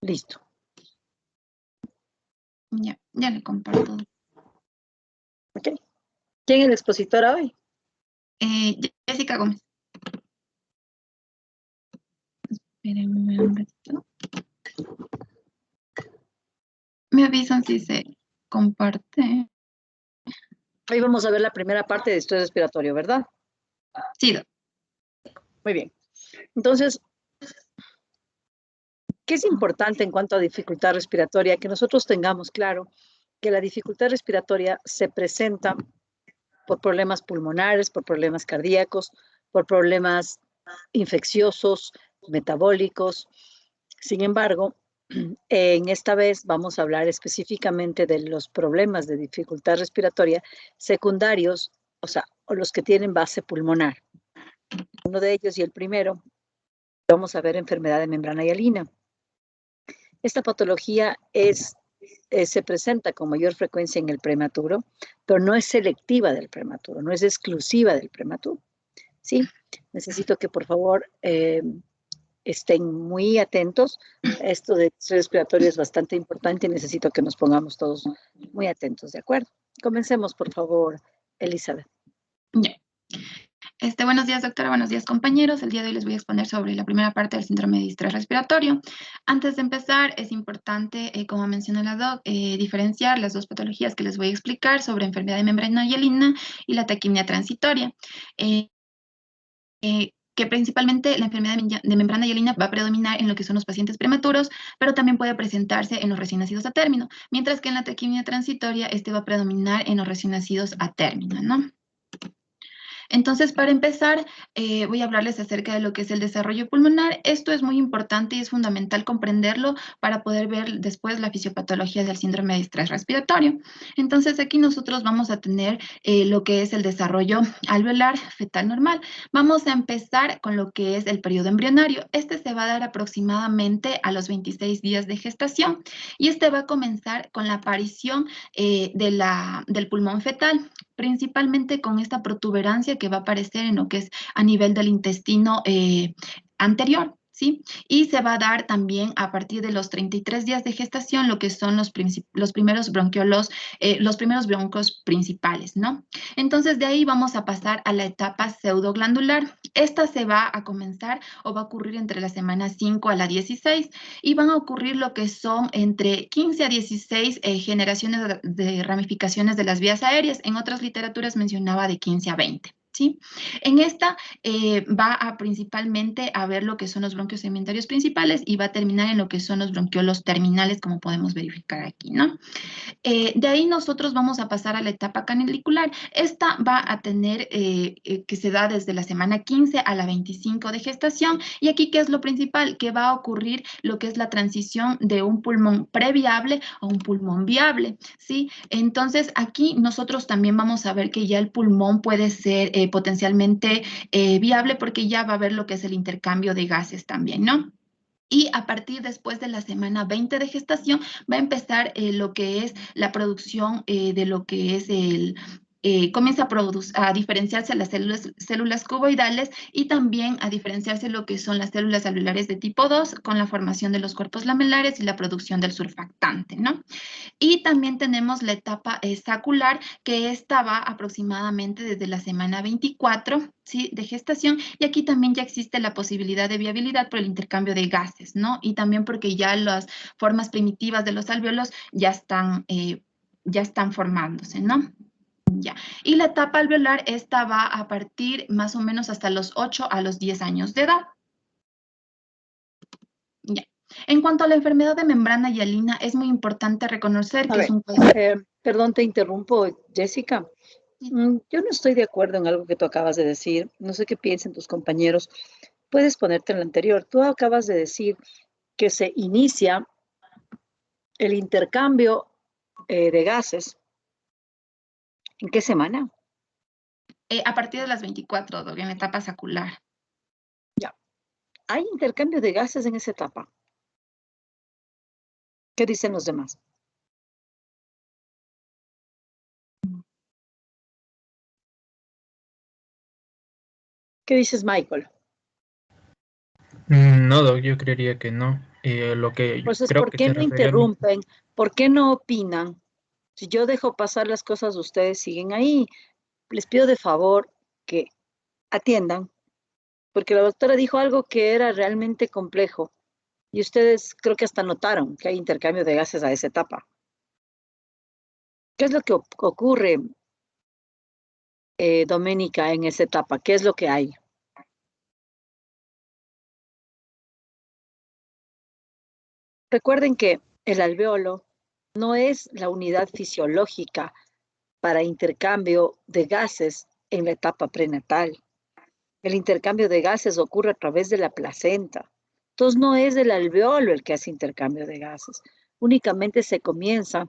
Listo. Ya le comparto. Ok. ¿Quién es la expositora hoy? Jessica Gómez. Espérenme un ratito. Me avisan si se comparte. Hoy vamos a ver la primera parte de estrés respiratorio, ¿verdad? Sí, Muy bien. Entonces, ¿qué es importante en cuanto a dificultad respiratoria? Que nosotros tengamos claro que la dificultad respiratoria se presenta por problemas pulmonares, por problemas cardíacos, por problemas infecciosos, metabólicos. Sin embargo, en esta vez vamos a hablar específicamente de los problemas de dificultad respiratoria secundarios, o sea, o los que tienen base pulmonar. Uno de ellos y el primero, vamos a ver enfermedad de membrana hialina. Esta patología se presenta con mayor frecuencia en el prematuro, pero no es selectiva del prematuro, no es exclusiva del prematuro. ¿Sí? Necesito que por favor estén muy atentos. Esto de estrés respiratorio es bastante importante y necesito que nos pongamos todos muy atentos, ¿de acuerdo? Comencemos, por favor, Elizabeth. ya. Buenos días, doctora. Buenos días, compañeros. El día de hoy les voy a exponer sobre la primera parte del síndrome de distrés respiratorio. Antes de empezar, es importante, como mencionó la doc, diferenciar las dos patologías que les voy a explicar sobre enfermedad de membrana hialina y la taquimia transitoria. Que principalmente la enfermedad de membrana hialina va a predominar en lo que son los pacientes prematuros, pero también puede presentarse en los recién nacidos a término, mientras que en la taquimia transitoria va a predominar en los recién nacidos a término, ¿no? Entonces, para empezar, voy a hablarles acerca de lo que es el desarrollo pulmonar. Esto es muy importante y es fundamental comprenderlo para poder ver después la fisiopatología del síndrome de estrés respiratorio. Entonces, aquí nosotros vamos a tener lo que es el desarrollo alveolar fetal normal. Vamos a empezar con lo que es el periodo embrionario. Se va a dar aproximadamente a los 26 días de gestación y va a comenzar con la aparición del pulmón fetal, principalmente con esta protuberancia que va a aparecer en lo que es a nivel del intestino anterior, ¿sí? Y se va a dar también a partir de los 33 días de gestación lo que son los primeros bronquiolos, los primeros broncos principales, ¿no? Entonces, de ahí vamos a pasar a la etapa pseudoglandular. Esta se va a comenzar o va a ocurrir entre la semana 5 a la 16 y van a ocurrir lo que son entre 15 a 16 generaciones de ramificaciones de las vías aéreas. En otras literaturas mencionaba de 15 a 20. ¿Sí? En esta va a principalmente a ver lo que son los bronquios segmentarios principales y va a terminar en lo que son los bronquiolos terminales, como podemos verificar aquí, ¿no? De ahí nosotros vamos a pasar a la etapa canalicular. Esta va a tener que se da desde la semana 15 a la 25 de gestación. Y aquí, ¿qué es lo principal? Que va a ocurrir lo que es la transición de un pulmón previable a un pulmón viable, ¿sí? Entonces, aquí nosotros también vamos a ver que ya el pulmón puede ser potencialmente viable porque ya va a haber lo que es el intercambio de gases también, ¿no? Y a partir después de la semana 20 de gestación va a empezar lo que es la producción de lo que es comienza a diferenciarse las células cuboidales y también a diferenciarse lo que son las células alveolares de tipo 2 con la formación de los cuerpos lamelares y la producción del surfactante, ¿no? Y también tenemos la etapa sacular, que esta va aproximadamente desde la semana 24, ¿sí? De gestación, y aquí también ya existe la posibilidad de viabilidad por el intercambio de gases, ¿no? Y también porque ya las formas primitivas de los alvéolos ya están formándose, ¿no? Ya. Y la etapa alveolar, esta va a partir más o menos hasta los 8 a los 10 años de edad. Ya. En cuanto a la enfermedad de membrana hialina, es muy importante reconocer que es un... Perdón, te interrumpo, Jessica. Yo no estoy de acuerdo en algo que tú acabas de decir. No sé qué piensen tus compañeros. Puedes ponerte en lo anterior. Tú acabas de decir que se inicia el intercambio de gases. ¿En qué semana? A partir de las 24, en la etapa sacular. Ya. ¿Hay intercambio de gases en esa etapa? ¿Qué dicen los demás? ¿Qué dices, Michael? No, Doc, yo creería que no. Lo que yo Entonces, creo ¿por que qué se no refería a mí. interrumpen? ¿Por qué no opinan? Si yo dejo pasar las cosas, ustedes siguen ahí. Les pido de favor que atiendan, porque la doctora dijo algo que era realmente complejo y ustedes creo que hasta notaron que hay intercambio de gases a esa etapa. ¿Qué es lo que ocurre, Doménica, en esa etapa? ¿Qué es lo que hay? Recuerden que el alveolo no es la unidad fisiológica para intercambio de gases en la etapa prenatal. El intercambio de gases ocurre a través de la placenta. Entonces no es el alveolo el que hace intercambio de gases. Únicamente se comienza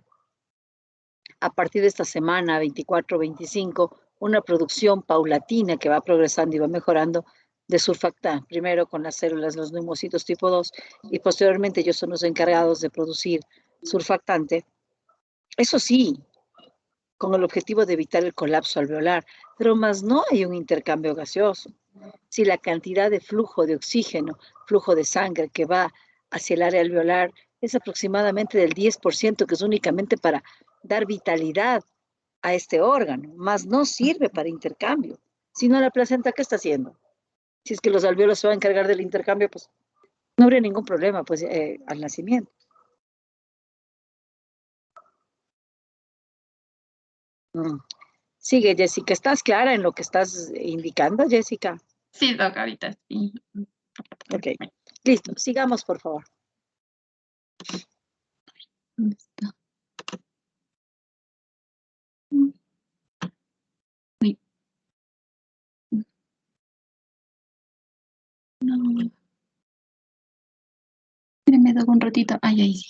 a partir de esta semana 24-25 una producción paulatina que va progresando y va mejorando de surfactante, primero con las células, los neumocitos tipo 2, y posteriormente ellos son los encargados de producir surfactante. Eso sí, con el objetivo de evitar el colapso alveolar, pero más no hay un intercambio gaseoso. Si la cantidad de flujo de oxígeno, flujo de sangre que va hacia el área alveolar es aproximadamente del 10%, que es únicamente para dar vitalidad a este órgano, más no sirve para intercambio. Si no, la placenta, ¿qué está haciendo? Si es que los alveolos se van a encargar del intercambio, pues no habría ningún problema pues, al nacimiento. Mm. Sigue, Jessica. ¿Estás clara en lo que estás indicando, Jessica? Sí, doc, ahorita sí. Ok. Listo. Sigamos, por favor. ¿Dónde está? Uy. No. Espérenme, doc, un ratito. Ay, ahí sí.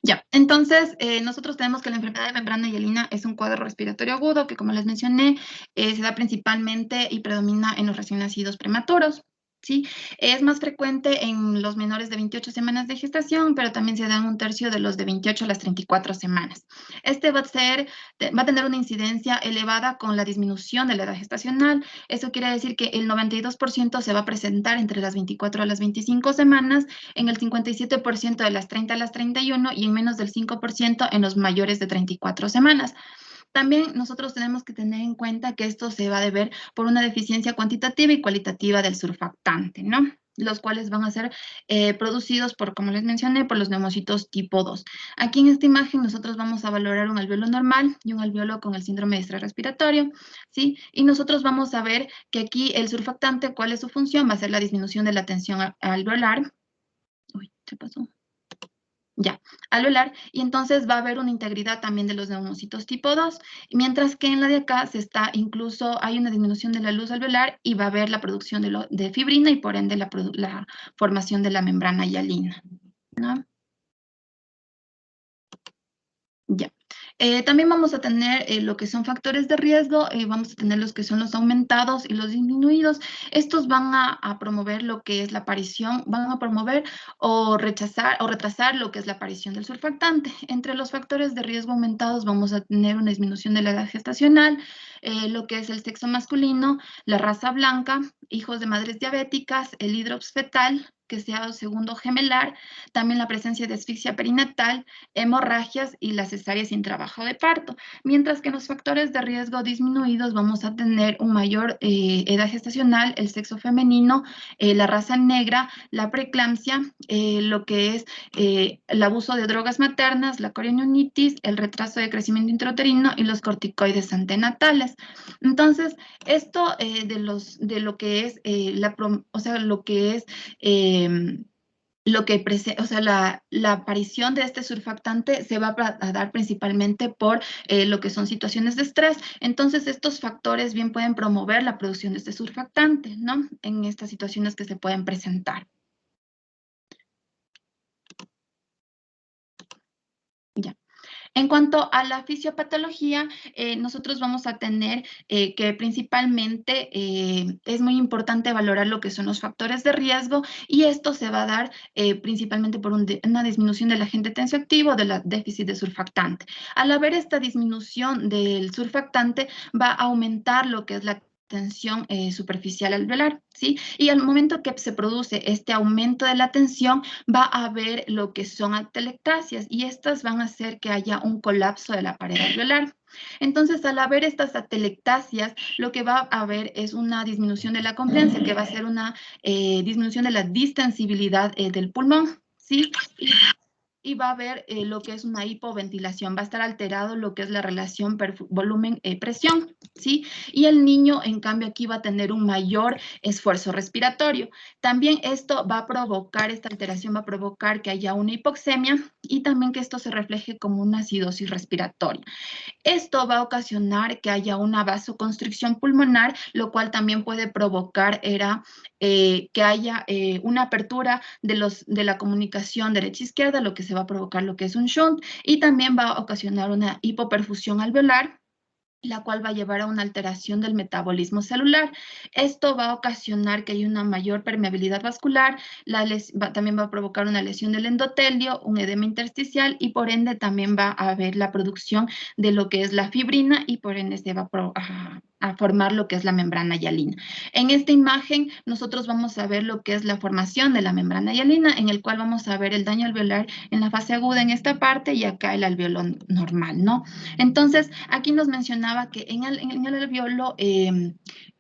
Ya, entonces nosotros tenemos que la enfermedad de membrana hialina es un cuadro respiratorio agudo que, como les mencioné, se da principalmente y predomina en los recién nacidos prematuros. ¿Sí? Es más frecuente en los menores de 28 semanas de gestación, pero también se da en un tercio de los de 28 a las 34 semanas. Este va a tener una incidencia elevada con la disminución de la edad gestacional. Eso quiere decir que el 92% se va a presentar entre las 24 a las 25 semanas, en el 57% de las 30 a las 31 y en menos del 5% en los mayores de 34 semanas. También nosotros tenemos que tener en cuenta que esto se va a deber por una deficiencia cuantitativa y cualitativa del surfactante, ¿no? Los cuales van a ser producidos por, como les mencioné, por los neumocitos tipo 2. Aquí en esta imagen nosotros vamos a valorar un alveolo normal y un alveolo con el síndrome de estrés respiratorio, ¿sí? Y nosotros vamos a ver que aquí el surfactante, ¿cuál es su función? Va a ser la disminución de la tensión alveolar. Uy, ¿qué pasó? Ya, alveolar, y entonces va a haber una integridad también de los neumocitos tipo 2, mientras que en la de acá incluso hay una disminución de la luz alveolar y va a haber la producción de fibrina y por ende la formación de la membrana hialina, ¿no? Ya. También vamos a tener lo que son factores de riesgo, vamos a tener los que son los aumentados y los disminuidos. Estos van a promover lo que es la aparición, van a promover o rechazar o retrasar lo que es la aparición del surfactante. Entre los factores de riesgo aumentados vamos a tener una disminución de la edad gestacional, lo que es el sexo masculino, la raza blanca, hijos de madres diabéticas, el hidrops fetal, que sea segundo gemelar, también la presencia de asfixia perinatal, hemorragias y las cesáreas sin trabajo de parto. Mientras que en los factores de riesgo disminuidos vamos a tener un mayor edad gestacional, el sexo femenino, la raza negra, la preeclampsia, lo que es el abuso de drogas maternas, la corionitis, el retraso de crecimiento intrauterino y los corticoides antenatales. Entonces, esto de lo que es lo que es la aparición de este surfactante se va a dar principalmente por lo que son situaciones de estrés. Entonces, estos factores bien pueden promover la producción de este surfactante, ¿no? En estas situaciones que se pueden presentar. Ya. En cuanto a la fisiopatología, nosotros vamos a tener que principalmente es muy importante valorar lo que son los factores de riesgo y esto se va a dar principalmente por una disminución del agente tensioactivo, del déficit de surfactante. Al haber esta disminución del surfactante, va a aumentar lo que es la tensión superficial alveolar, ¿sí? Y al momento que se produce este aumento de la tensión, va a haber lo que son atelectasias, y estas van a hacer que haya un colapso de la pared alveolar. Entonces, al haber estas atelectasias, lo que va a haber es una disminución de la compliancia, que va a ser una disminución de la distensibilidad del pulmón, ¿sí? Y va a haber lo que es una hipoventilación, va a estar alterado lo que es la relación volumen-presión, ¿sí? Y el niño, en cambio, aquí va a tener un mayor esfuerzo respiratorio. También esto va a provocar, esta alteración va a provocar que haya una hipoxemia y también que esto se refleje como una acidosis respiratoria. Esto va a ocasionar que haya una vasoconstricción pulmonar, lo cual también puede provocar que haya una apertura de la comunicación derecha-izquierda, lo que se va a provocar lo que es un shunt, y también va a ocasionar una hipoperfusión alveolar, la cual va a llevar a una alteración del metabolismo celular. Esto va a ocasionar que haya una mayor permeabilidad vascular, también va a provocar una lesión del endotelio, un edema intersticial, y por ende también va a haber la producción de lo que es la fibrina, y por ende se va a formar lo que es la membrana hialina. En esta imagen nosotros vamos a ver lo que es la formación de la membrana hialina, en el cual vamos a ver el daño alveolar en la fase aguda en esta parte y acá el alveolo normal, ¿no? Entonces, aquí nos mencionaba que en el alveolo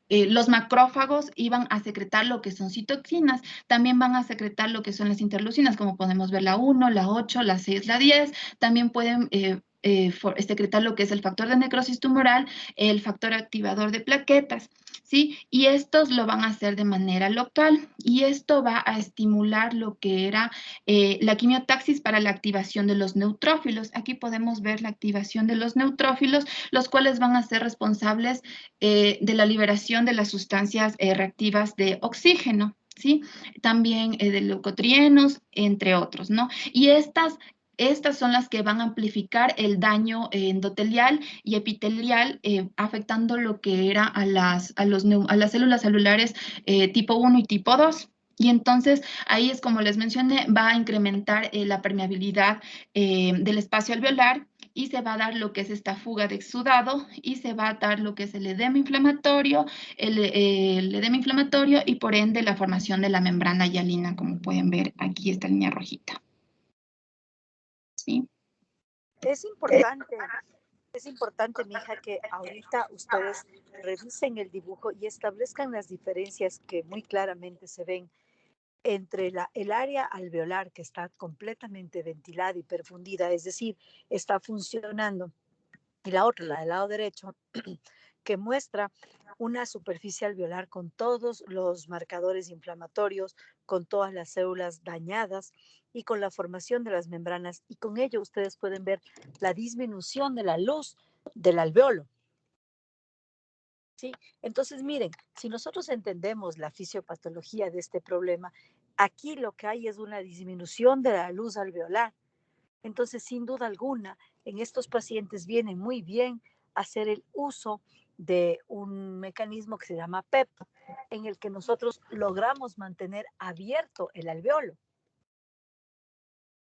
los macrófagos iban a secretar lo que son citoquinas, también van a secretar lo que son las interleucinas, como podemos ver la 1, la 8, la 6, la 10, también pueden secretar lo que es el factor de necrosis tumoral, el factor activador de plaquetas, ¿sí? Y estos lo van a hacer de manera local, y esto va a estimular lo que era la quimiotaxis para la activación de los neutrófilos. Aquí podemos ver la activación de los neutrófilos, los cuales van a ser responsables de la liberación de las sustancias reactivas de oxígeno, ¿sí? También de leucotrienos, entre otros, ¿no? Y estas son las que van a amplificar el daño endotelial y epitelial, afectando lo que era a las células celulares tipo 1 y tipo 2. Y entonces ahí es como les mencioné, va a incrementar la permeabilidad del espacio alveolar, y se va a dar lo que es esta fuga de exudado, y se va a dar lo que es el edema inflamatorio, el edema inflamatorio, y por ende la formación de la membrana hialina, como pueden ver aquí esta línea rojita. ¿Sí? Es importante, mija, que ahorita ustedes revisen el dibujo y establezcan las diferencias que muy claramente se ven entre el área alveolar, que está completamente ventilada y perfundida, es decir, está funcionando, y la otra, la del lado derecho, que muestra una superficie alveolar con todos los marcadores inflamatorios, con todas las células dañadas y con la formación de las membranas. Y con ello ustedes pueden ver la disminución de la luz del alveolo. ¿Sí? Entonces, miren, si nosotros entendemos la fisiopatología de este problema, aquí lo que hay es una disminución de la luz alveolar. Entonces, sin duda alguna, en estos pacientes viene muy bien hacer el uso de un mecanismo que se llama PEP, en el que nosotros logramos mantener abierto el alveolo.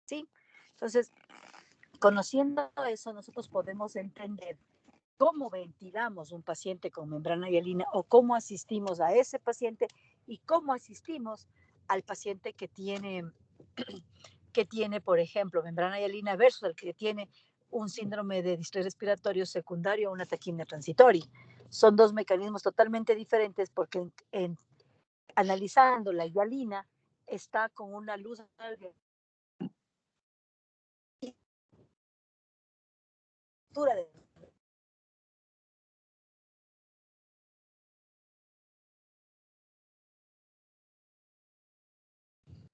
¿Sí? Entonces, conociendo eso, nosotros podemos entender cómo ventilamos un paciente con membrana hialina, o cómo asistimos a ese paciente y cómo asistimos al paciente que tiene, por ejemplo, membrana hialina versus el que tiene un síndrome de distrés respiratorio secundario o una taquimia transitoria. Son dos mecanismos totalmente diferentes, porque analizando la hialina está con una luz de.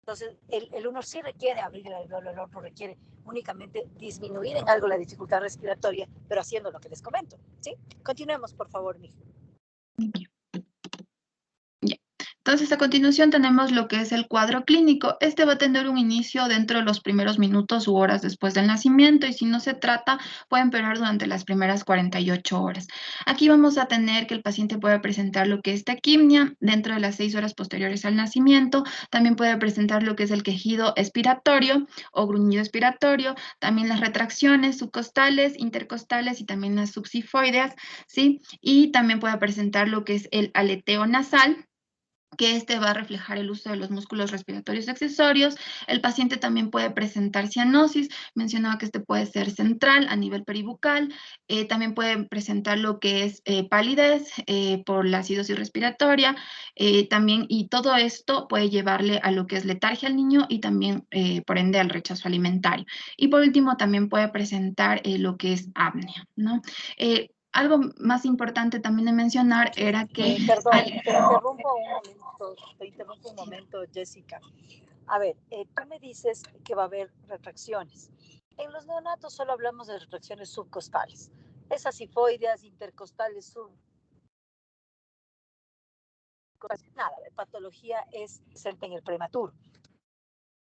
Entonces, el uno sí requiere abrir el alveolo, el otro requiere únicamente disminuir en algo la dificultad respiratoria, pero haciendo lo que les comento, ¿sí? Continuemos, por favor, mija. Entonces, a continuación tenemos lo que es el cuadro clínico. Este va a tener un inicio dentro de los primeros minutos u horas después del nacimiento y si no se trata, puede empeorar durante las primeras 48 horas. Aquí vamos a tener que el paciente puede presentar lo que es taquimnia dentro de las 6 horas posteriores al nacimiento. También puede presentar lo que es el quejido expiratorio o gruñido expiratorio. También las retracciones subcostales, intercostales y también las subsifoideas, ¿sí? Y también puede presentar lo que es el aleteo nasal, que este va a reflejar el uso de los músculos respiratorios accesorios. El paciente también puede presentar cianosis, mencionaba que este puede ser central a nivel peribucal, también puede presentar lo que es palidez por la acidosis respiratoria, también, y todo esto puede llevarle a lo que es letargia al niño y también, por ende, al rechazo alimentario. Y por último, también puede presentar lo que es apnea, ¿no? Algo más importante también de mencionar era que Perdón, te interrumpo un momento, Jessica. A ver, tú me dices que va a haber retracciones. En los neonatos solo hablamos de retracciones subcostales. Esas sifoideas, intercostales, nada, de patología es presente en el prematuro.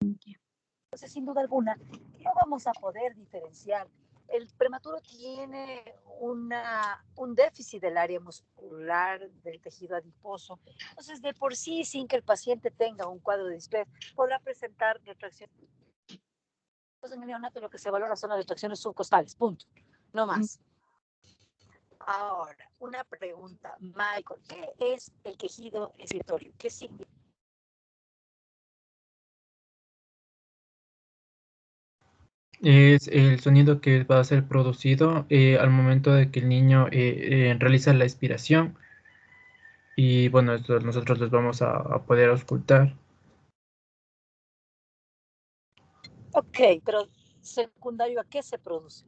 Entonces, sin duda alguna, no vamos a poder diferenciar. El prematuro tiene un déficit del área muscular, del tejido adiposo. Entonces, de por sí, sin que el paciente tenga un cuadro de distrés, podrá presentar retracción. Entonces, en el neonato lo que se valora son las retracciones subcostales, punto, no más. Ahora, una pregunta, Michael, ¿qué es el quejido expiratorio? ¿Qué significa? Es el sonido que va a ser producido al momento de que el niño realiza la expiración y bueno, esto nosotros les vamos a poder auscultar. Ok, pero secundario, ¿a qué se produce?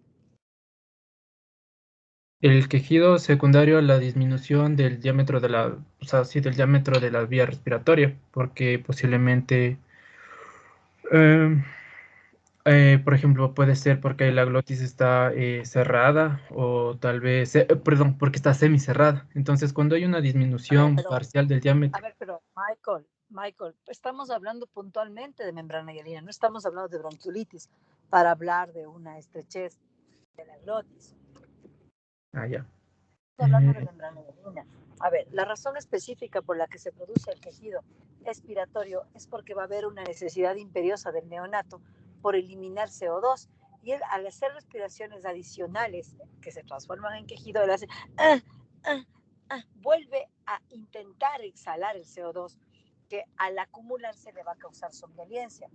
El quejido secundario a la disminución del diámetro de la, o sea, sí, del diámetro de la vía respiratoria, porque posiblemente, eh, por ejemplo, puede ser porque la glotis está cerrada o tal vez, perdón, porque está semicerrada. Entonces, cuando hay una disminución parcial del diámetro, Pero Michael, estamos hablando puntualmente de membrana hialina, no estamos hablando de bronquiolitis para hablar de una estrechez de la glotis. ya. Estamos hablando de membrana hialina. A ver, la razón específica por la que se produce el quejido expiratorio es porque va a haber una necesidad imperiosa del neonato por eliminar CO2 y él, al hacer respiraciones adicionales que se transforman en quejido, él hace vuelve a intentar exhalar el CO2 que al acumularse le va a causar somnolencia.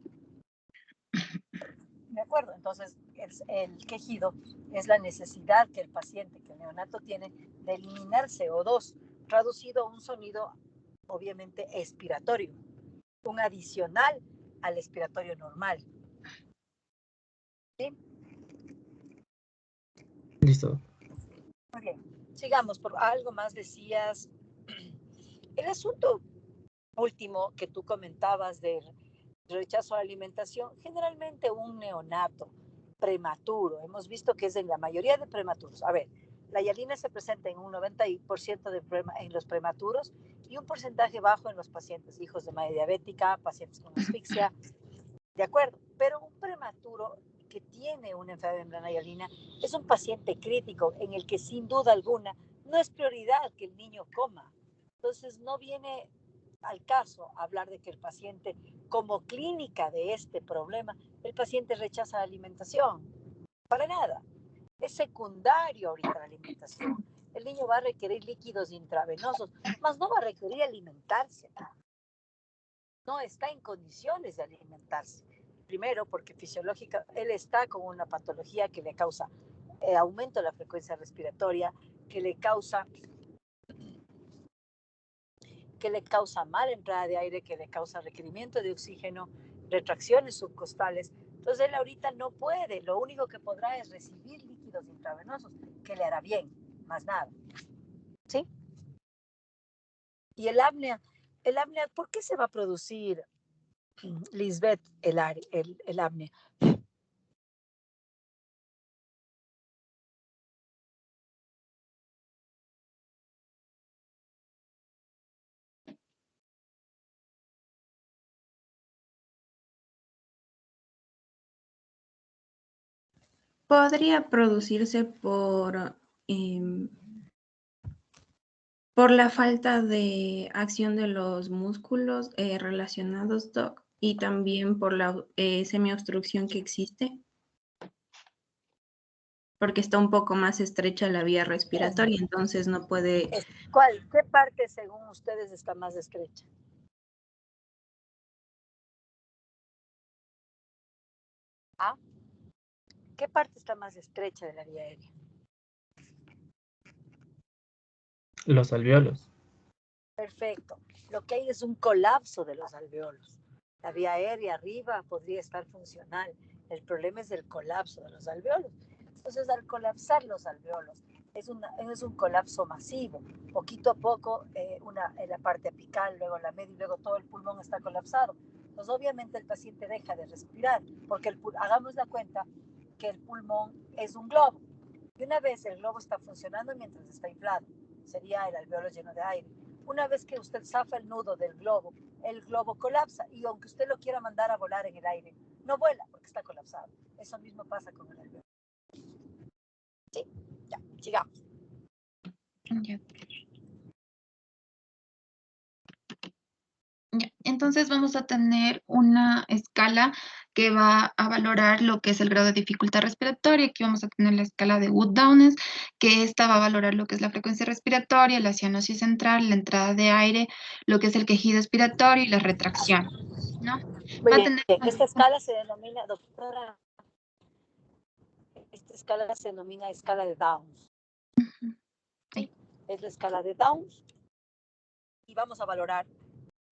¿De acuerdo? Entonces, el quejido es la necesidad que el paciente, que el neonato tiene, de eliminar CO2, traducido a un sonido, obviamente, expiratorio, un adicional al expiratorio normal. ¿Sí? Listo. Muy bien. Sigamos, por algo más decías. El asunto último que tú comentabas del rechazo a la alimentación, generalmente un neonato prematuro, hemos visto que es en la mayoría de prematuros. A ver, la hialina se presenta en un 90% en los prematuros y un porcentaje bajo en los pacientes hijos de madre diabética, pacientes con asfixia, de acuerdo, pero un prematuro que tiene una enfermedad de membrana hialina es un paciente crítico en el que sin duda alguna no es prioridad que el niño coma. Entonces no viene al caso hablar de que el paciente, como clínica de este problema, el paciente rechaza la alimentación. Para nada. Es secundario ahorita la alimentación. El niño va a requerir líquidos intravenosos, mas no va a requerir alimentarse. No está en condiciones de alimentarse. Primero, porque fisiológica, él está con una patología que le causa aumento de la frecuencia respiratoria, que le causa mala entrada de aire, que le causa requerimiento de oxígeno, retracciones subcostales. Entonces él ahorita no puede, lo único que podrá es recibir líquidos intravenosos, que le hará bien, más nada. ¿Sí? Y el apnea, ¿por qué se va a producir, Lisbeth, el apnea? Podría producirse por la falta de acción de los músculos relacionados, Doc, y también por la semiobstrucción que existe, porque está un poco más estrecha la vía respiratoria, entonces no puede... ¿Cuál? ¿Qué parte, según ustedes, está más estrecha? ¿Ah? ¿Qué parte está más estrecha de la vía aérea? Los alvéolos. Perfecto. Lo que hay es un colapso de los alvéolos. La vía aérea arriba podría estar funcional. El problema es el colapso de los alvéolos. Entonces, al colapsar los alvéolos, es un colapso masivo. Poquito a poco, en la parte apical, luego la media y luego todo el pulmón está colapsado. Pues obviamente el paciente deja de respirar, porque hagamos la cuenta que el pulmón es un globo. Y una vez el globo está funcionando mientras está inflado, sería el alvéolo lleno de aire. Una vez que usted zafa el nudo del globo, el globo colapsa y aunque usted lo quiera mandar a volar en el aire, no vuela porque está colapsado. Eso mismo pasa con el alvéolo. Sí, ya, sigamos. Ya. Entonces vamos a tener una escala que va a valorar lo que es el grado de dificultad respiratoria. Aquí vamos a tener la escala de Wood-Downes, que esta va a valorar lo que es la frecuencia respiratoria, la cianosis central, la entrada de aire, lo que es el quejido expiratorio y la retracción, ¿no? Muy Va a bien. tener... Esta escala se denomina, doctora, esta escala se denomina escala de Downs. ¿Sí? Es la escala de Downs y vamos a valorar.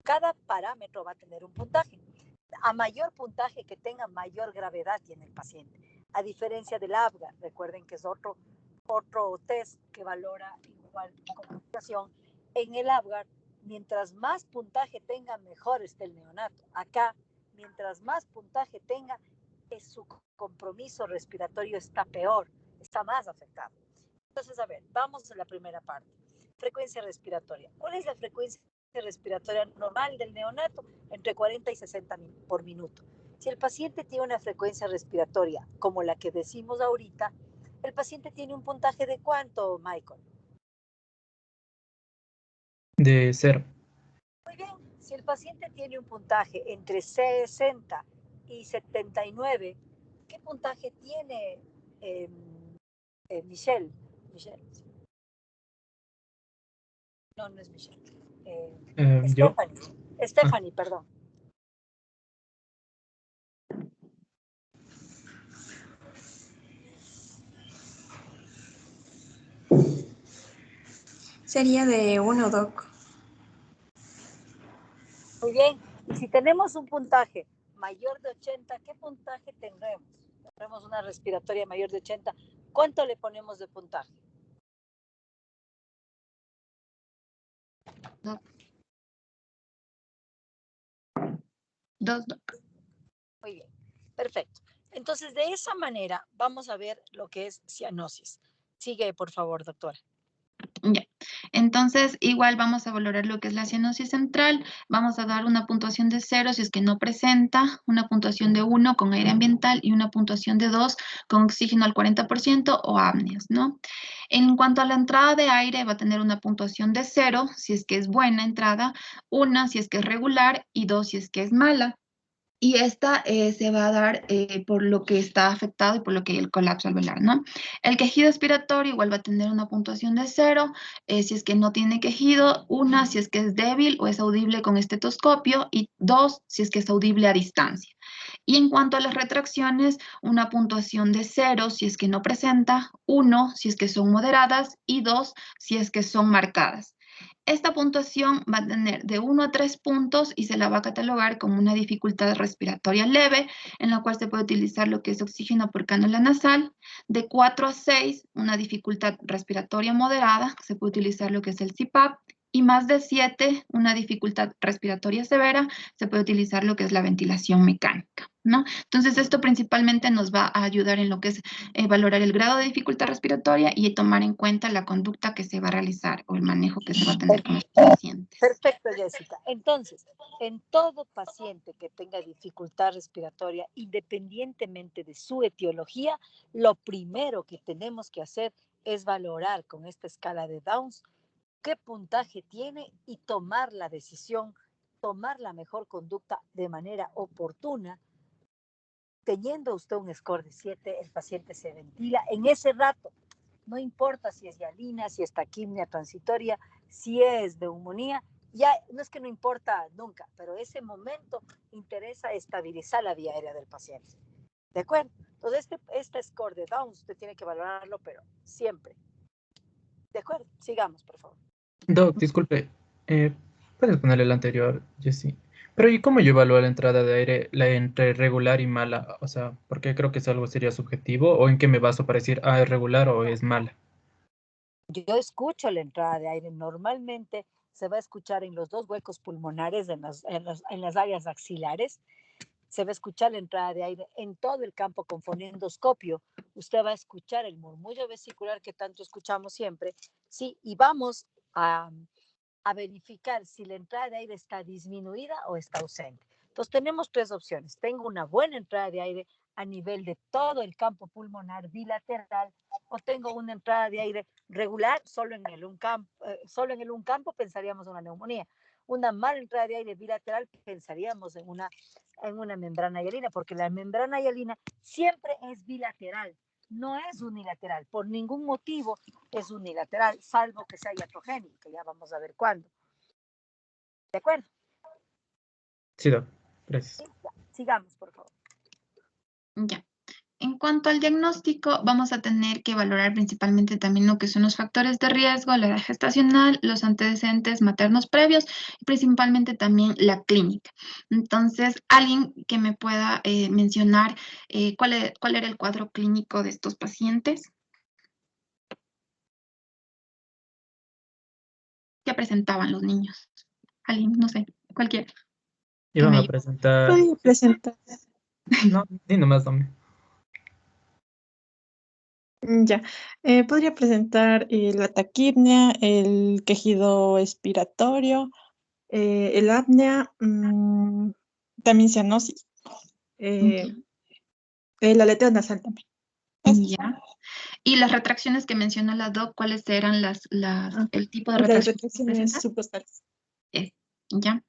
Cada parámetro va a tener un puntaje. A mayor puntaje que tenga, mayor gravedad tiene el paciente. A diferencia del ABGAR, recuerden que es otro test que valora igual comunicación. En el ABGAR, mientras más puntaje tenga, mejor está el neonato. Acá, mientras más puntaje tenga, su compromiso respiratorio está peor, está más afectado. Entonces, a ver, vamos a la primera parte. Frecuencia respiratoria. ¿Cuál es la frecuencia respiratoria normal del neonato? Entre 40 y 60 por minuto. Si el paciente tiene una frecuencia respiratoria como la que decimos ahorita, el paciente tiene un puntaje de ¿cuánto, Michael? De 0. Muy bien, si el paciente tiene un puntaje entre 60 y 79, ¿qué puntaje tiene Michelle? No, no es Michelle. ¿Yo? Stephanie, perdón. Sería de 1, Doc. Muy bien. Y si tenemos un puntaje mayor de 80, ¿qué puntaje tendremos? Tendremos una respiratoria mayor de 80. ¿Cuánto le ponemos de puntaje? 2, Doc. Muy bien, perfecto. Entonces, de esa manera vamos a ver lo que es cianosis. Sigue, por favor, doctora. Ya. Entonces, igual vamos a valorar lo que es la cianosis central. Vamos a dar una puntuación de 0 si es que no presenta, una puntuación de 1 con aire ambiental y una puntuación de 2 con oxígeno al 40% o apneas, ¿no? En cuanto a la entrada de aire, va a tener una puntuación de 0 si es que es buena entrada, 1 si es que es regular y 2 si es que es mala. Y esta se va a dar por lo que está afectado y por lo que hay el colapso alveolar, ¿no? El quejido expiratorio igual va a tener una puntuación de 0, si es que no tiene quejido, 1 si es que es débil o es audible con estetoscopio y 2 si es que es audible a distancia. Y en cuanto a las retracciones, una puntuación de 0 si es que no presenta, 1 si es que son moderadas y 2 si es que son marcadas. Esta puntuación va a tener de 1 a 3 puntos y se la va a catalogar como una dificultad respiratoria leve, en la cual se puede utilizar lo que es oxígeno por cánula nasal. De 4 a 6, una dificultad respiratoria moderada, se puede utilizar lo que es el CPAP. y más de 7, una dificultad respiratoria severa, se puede utilizar lo que es la ventilación mecánica, ¿no? Entonces, esto principalmente nos va a ayudar en lo que es valorar el grado de dificultad respiratoria y tomar en cuenta la conducta que se va a realizar o el manejo que se va a tener con estos pacientes. Perfecto, Jessica. Entonces, en todo paciente que tenga dificultad respiratoria, independientemente de su etiología, lo primero que tenemos que hacer es valorar con esta escala de Downs qué puntaje tiene y tomar la decisión, tomar la mejor conducta de manera oportuna. Teniendo usted un score de 7, el paciente se ventila en ese rato. No importa si es hialina, si es taquimia transitoria, si es neumonía, ya no es que no importa nunca, pero ese momento interesa estabilizar la vía aérea del paciente. ¿De acuerdo? Entonces, este score de Downs usted tiene que valorarlo, pero siempre. ¿De acuerdo? Sigamos, por favor. Doc, disculpe, eh, ¿puedes ponerle el anterior, Jessy? Pero ¿y cómo yo evalúo la entrada de aire, la entre regular y mala? O sea, porque creo que es algo sería subjetivo, o en qué me baso para decir, es regular o es mala. Yo escucho la entrada de aire. Normalmente se va a escuchar en los dos huecos pulmonares, en las áreas axilares. Se va a escuchar la entrada de aire en todo el campo con fonendoscopio. Usted va a escuchar el murmullo vesicular que tanto escuchamos siempre. Sí, y vamos a verificar si la entrada de aire está disminuida o está ausente. Entonces tenemos tres opciones. Tengo una buena entrada de aire a nivel de todo el campo pulmonar bilateral o tengo una entrada de aire regular solo en el un campo pensaríamos en una neumonía. Una mala entrada de aire bilateral pensaríamos en una membrana hialina, porque la membrana hialina siempre es bilateral, no es unilateral, por ningún motivo es unilateral, salvo que sea iatrogénico, que ya vamos a ver cuándo. ¿De acuerdo? Sí, Doc, gracias. Sí, ya. Sigamos, por favor. Ya. En cuanto al diagnóstico, vamos a tener que valorar principalmente también lo que son los factores de riesgo, la edad gestacional, los antecedentes maternos previos y principalmente también la clínica. Entonces, alguien que me pueda mencionar cuál era el cuadro clínico de estos pacientes. ¿Qué presentaban los niños? Alguien, no sé, cualquiera. Que Iban me a ayude. presentar... Podría presentar. No, di nomás, dame. Ya. Podría presentar la taquipnia, el quejido expiratorio, el apnea, también cianosis, eh, el aleteo nasal también. Esas. Ya. Y las retracciones que menciona la doc, ¿cuáles eran Ah, el tipo de y las retracciones que restricciones presentan? subcostales. Ya.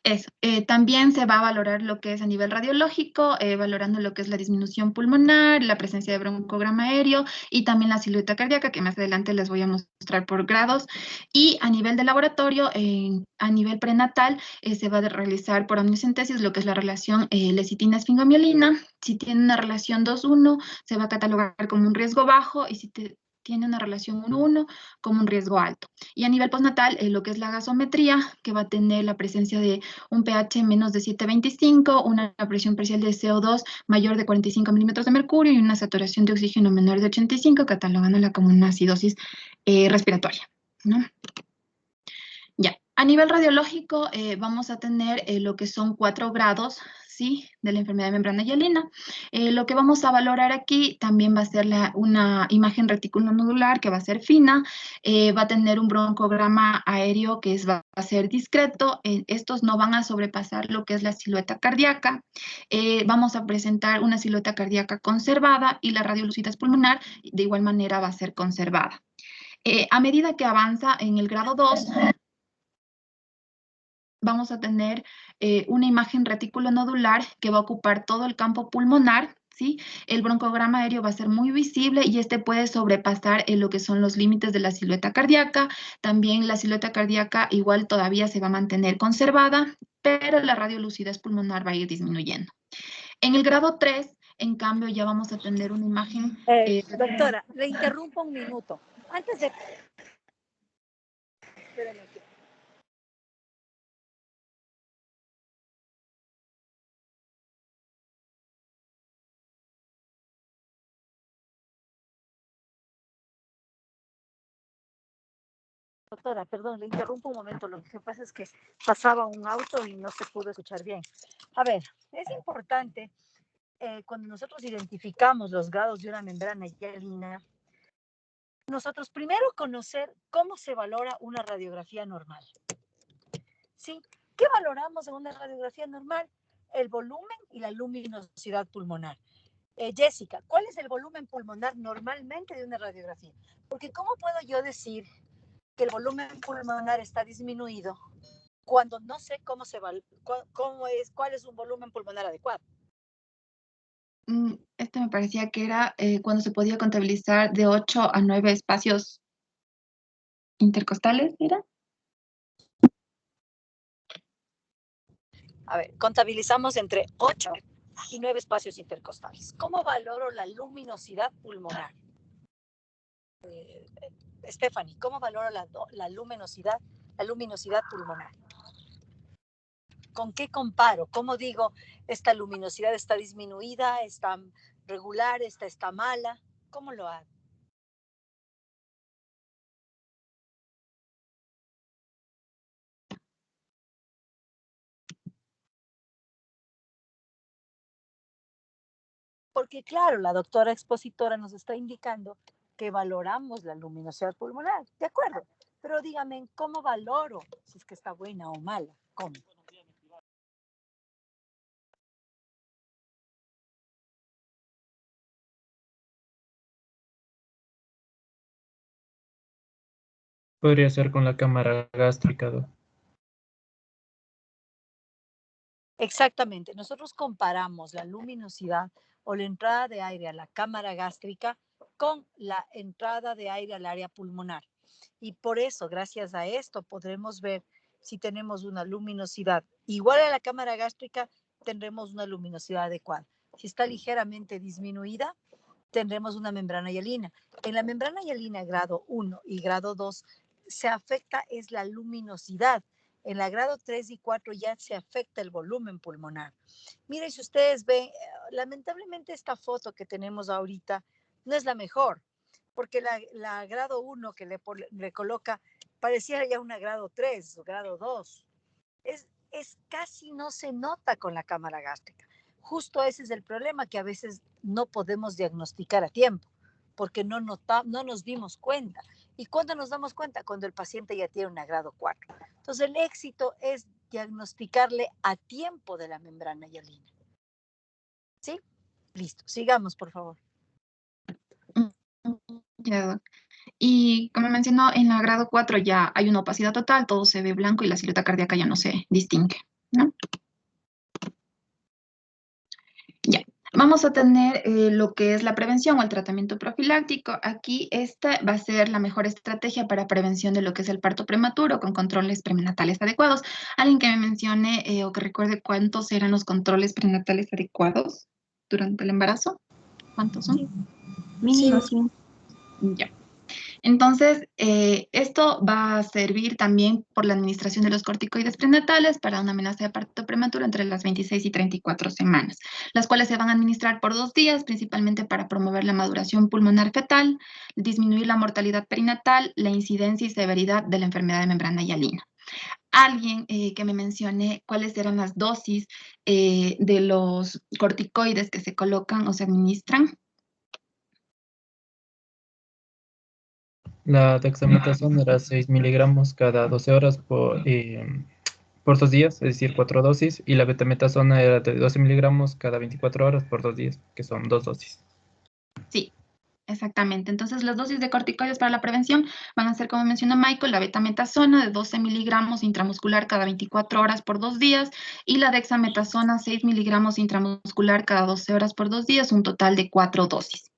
Eso. También se va a valorar lo que es a nivel radiológico, valorando lo que es la disminución pulmonar, la presencia de broncograma aéreo y también la silueta cardíaca, que más adelante les voy a mostrar por grados. Y a nivel de laboratorio, a nivel prenatal, se va a realizar por amniocentesis lo que es la relación lecitina-esfingomielina. Si tiene una relación 2:1, se va a catalogar como un riesgo bajo y si tiene una relación 1:1 como un riesgo alto. Y a nivel postnatal, lo que es la gasometría, que va a tener la presencia de un pH menos de 7,25, una presión parcial de CO2 mayor de 45 milímetros de mercurio y una saturación de oxígeno menor de 85, catalogándola como una acidosis respiratoria, ¿no? Ya. A nivel radiológico, vamos a tener lo que son 4 grados, ¿sí?, de la enfermedad de membrana hialina. Lo que vamos a valorar aquí también va a ser una imagen reticulonodular que va a ser fina, va a tener un broncograma aéreo que va a ser discreto. Estos no van a sobrepasar lo que es la silueta cardíaca. Vamos a presentar una silueta cardíaca conservada y la radiolucidez pulmonar de igual manera va a ser conservada. A medida que avanza en el grado 2, vamos a tener una imagen reticulonodular que va a ocupar todo el campo pulmonar, ¿sí? El broncograma aéreo va a ser muy visible y este puede sobrepasar lo que son los límites de la silueta cardíaca. También la silueta cardíaca igual todavía se va a mantener conservada, pero la radiolucidez pulmonar va a ir disminuyendo. En el grado 3, en cambio, ya vamos a tener una imagen... Doctora, le interrumpo un minuto. Antes de... Espérenme aquí. Doctora, perdón, le interrumpo un momento. Lo que pasa es que pasaba un auto y no se pudo escuchar bien. A ver, es importante cuando nosotros identificamos los grados de una membrana hialina, nosotros primero conocer cómo se valora una radiografía normal. ¿Sí? ¿Qué valoramos en una radiografía normal? El volumen y la luminosidad pulmonar. Jessica, ¿cuál es el volumen pulmonar normalmente de una radiografía? Porque ¿cómo puedo yo decir que el volumen pulmonar está disminuido cuando no sé cuál es un volumen pulmonar adecuado? Este me parecía que era cuando se podía contabilizar de 8 a 9 espacios intercostales, ¿era? A ver, contabilizamos entre 8 y 9 espacios intercostales. ¿Cómo valoro la luminosidad pulmonar? Stephanie, ¿cómo valoro la luminosidad pulmonar? ¿Con qué comparo? ¿Cómo digo, esta luminosidad está disminuida, está regular, esta está mala? ¿Cómo lo hago? Porque claro, la doctora expositora nos está indicando que valoramos la luminosidad pulmonar, de acuerdo, pero dígame, ¿cómo valoro si es que está buena o mala? ¿Cómo? Podría ser con la cámara gástrica, ¿no? Exactamente, nosotros comparamos la luminosidad o la entrada de aire a la cámara gástrica con la entrada de aire al área pulmonar. Y por eso, gracias a esto, podremos ver si tenemos una luminosidad igual a la cámara gástrica, tendremos una luminosidad adecuada. Si está ligeramente disminuida, tendremos una membrana hialina. En la membrana hialina grado 1 y grado 2 se afecta es la luminosidad. En la grado 3 y 4 ya se afecta el volumen pulmonar. Miren, si ustedes ven, lamentablemente esta foto que tenemos ahorita no es la mejor, porque la grado 1 que le coloca pareciera ya una grado 3 o grado 2. Es casi no se nota con la cámara gástrica. Justo ese es el problema, que a veces no podemos diagnosticar a tiempo, porque no nos dimos cuenta. ¿Y cuándo nos damos cuenta? Cuando el paciente ya tiene una grado 4. Entonces, el éxito es diagnosticarle a tiempo de la membrana hialina. ¿Sí? Listo. Sigamos, por favor. Ya. Y como mencionó, en la grado 4 ya hay una opacidad total, todo se ve blanco y la silueta cardíaca ya no se distingue, ¿no? Ya. Vamos a tener lo que es la prevención o el tratamiento profiláctico. Aquí esta va a ser la mejor estrategia para prevención de lo que es el parto prematuro con controles prenatales adecuados. ¿Alguien que me mencione o que recuerde cuántos eran los controles prenatales adecuados durante el embarazo? ¿Cuántos son? Mínimo Sí. 5. Ya. Entonces, esto va a servir también por la administración de los corticoides prenatales para una amenaza de parto prematuro entre las 26 y 34 semanas, las cuales se van a administrar por 2 días, principalmente para promover la maduración pulmonar fetal, disminuir la mortalidad perinatal, la incidencia y severidad de la enfermedad de membrana hialina. Alguien que me mencione cuáles eran las dosis de los corticoides que se colocan o se administran. La dexametasona era 6 miligramos cada 12 horas por 2 días, es decir, 4 dosis, y la betametasona era de 12 miligramos cada 24 horas por 2 días, que son 2 dosis. Sí, exactamente. Entonces, las dosis de corticoides para la prevención van a ser, como mencionó Michael, la betametasona de 12 miligramos intramuscular cada 24 horas por 2 días y la dexametasona 6 miligramos intramuscular cada 12 horas por 2 días, un total de 4 dosis.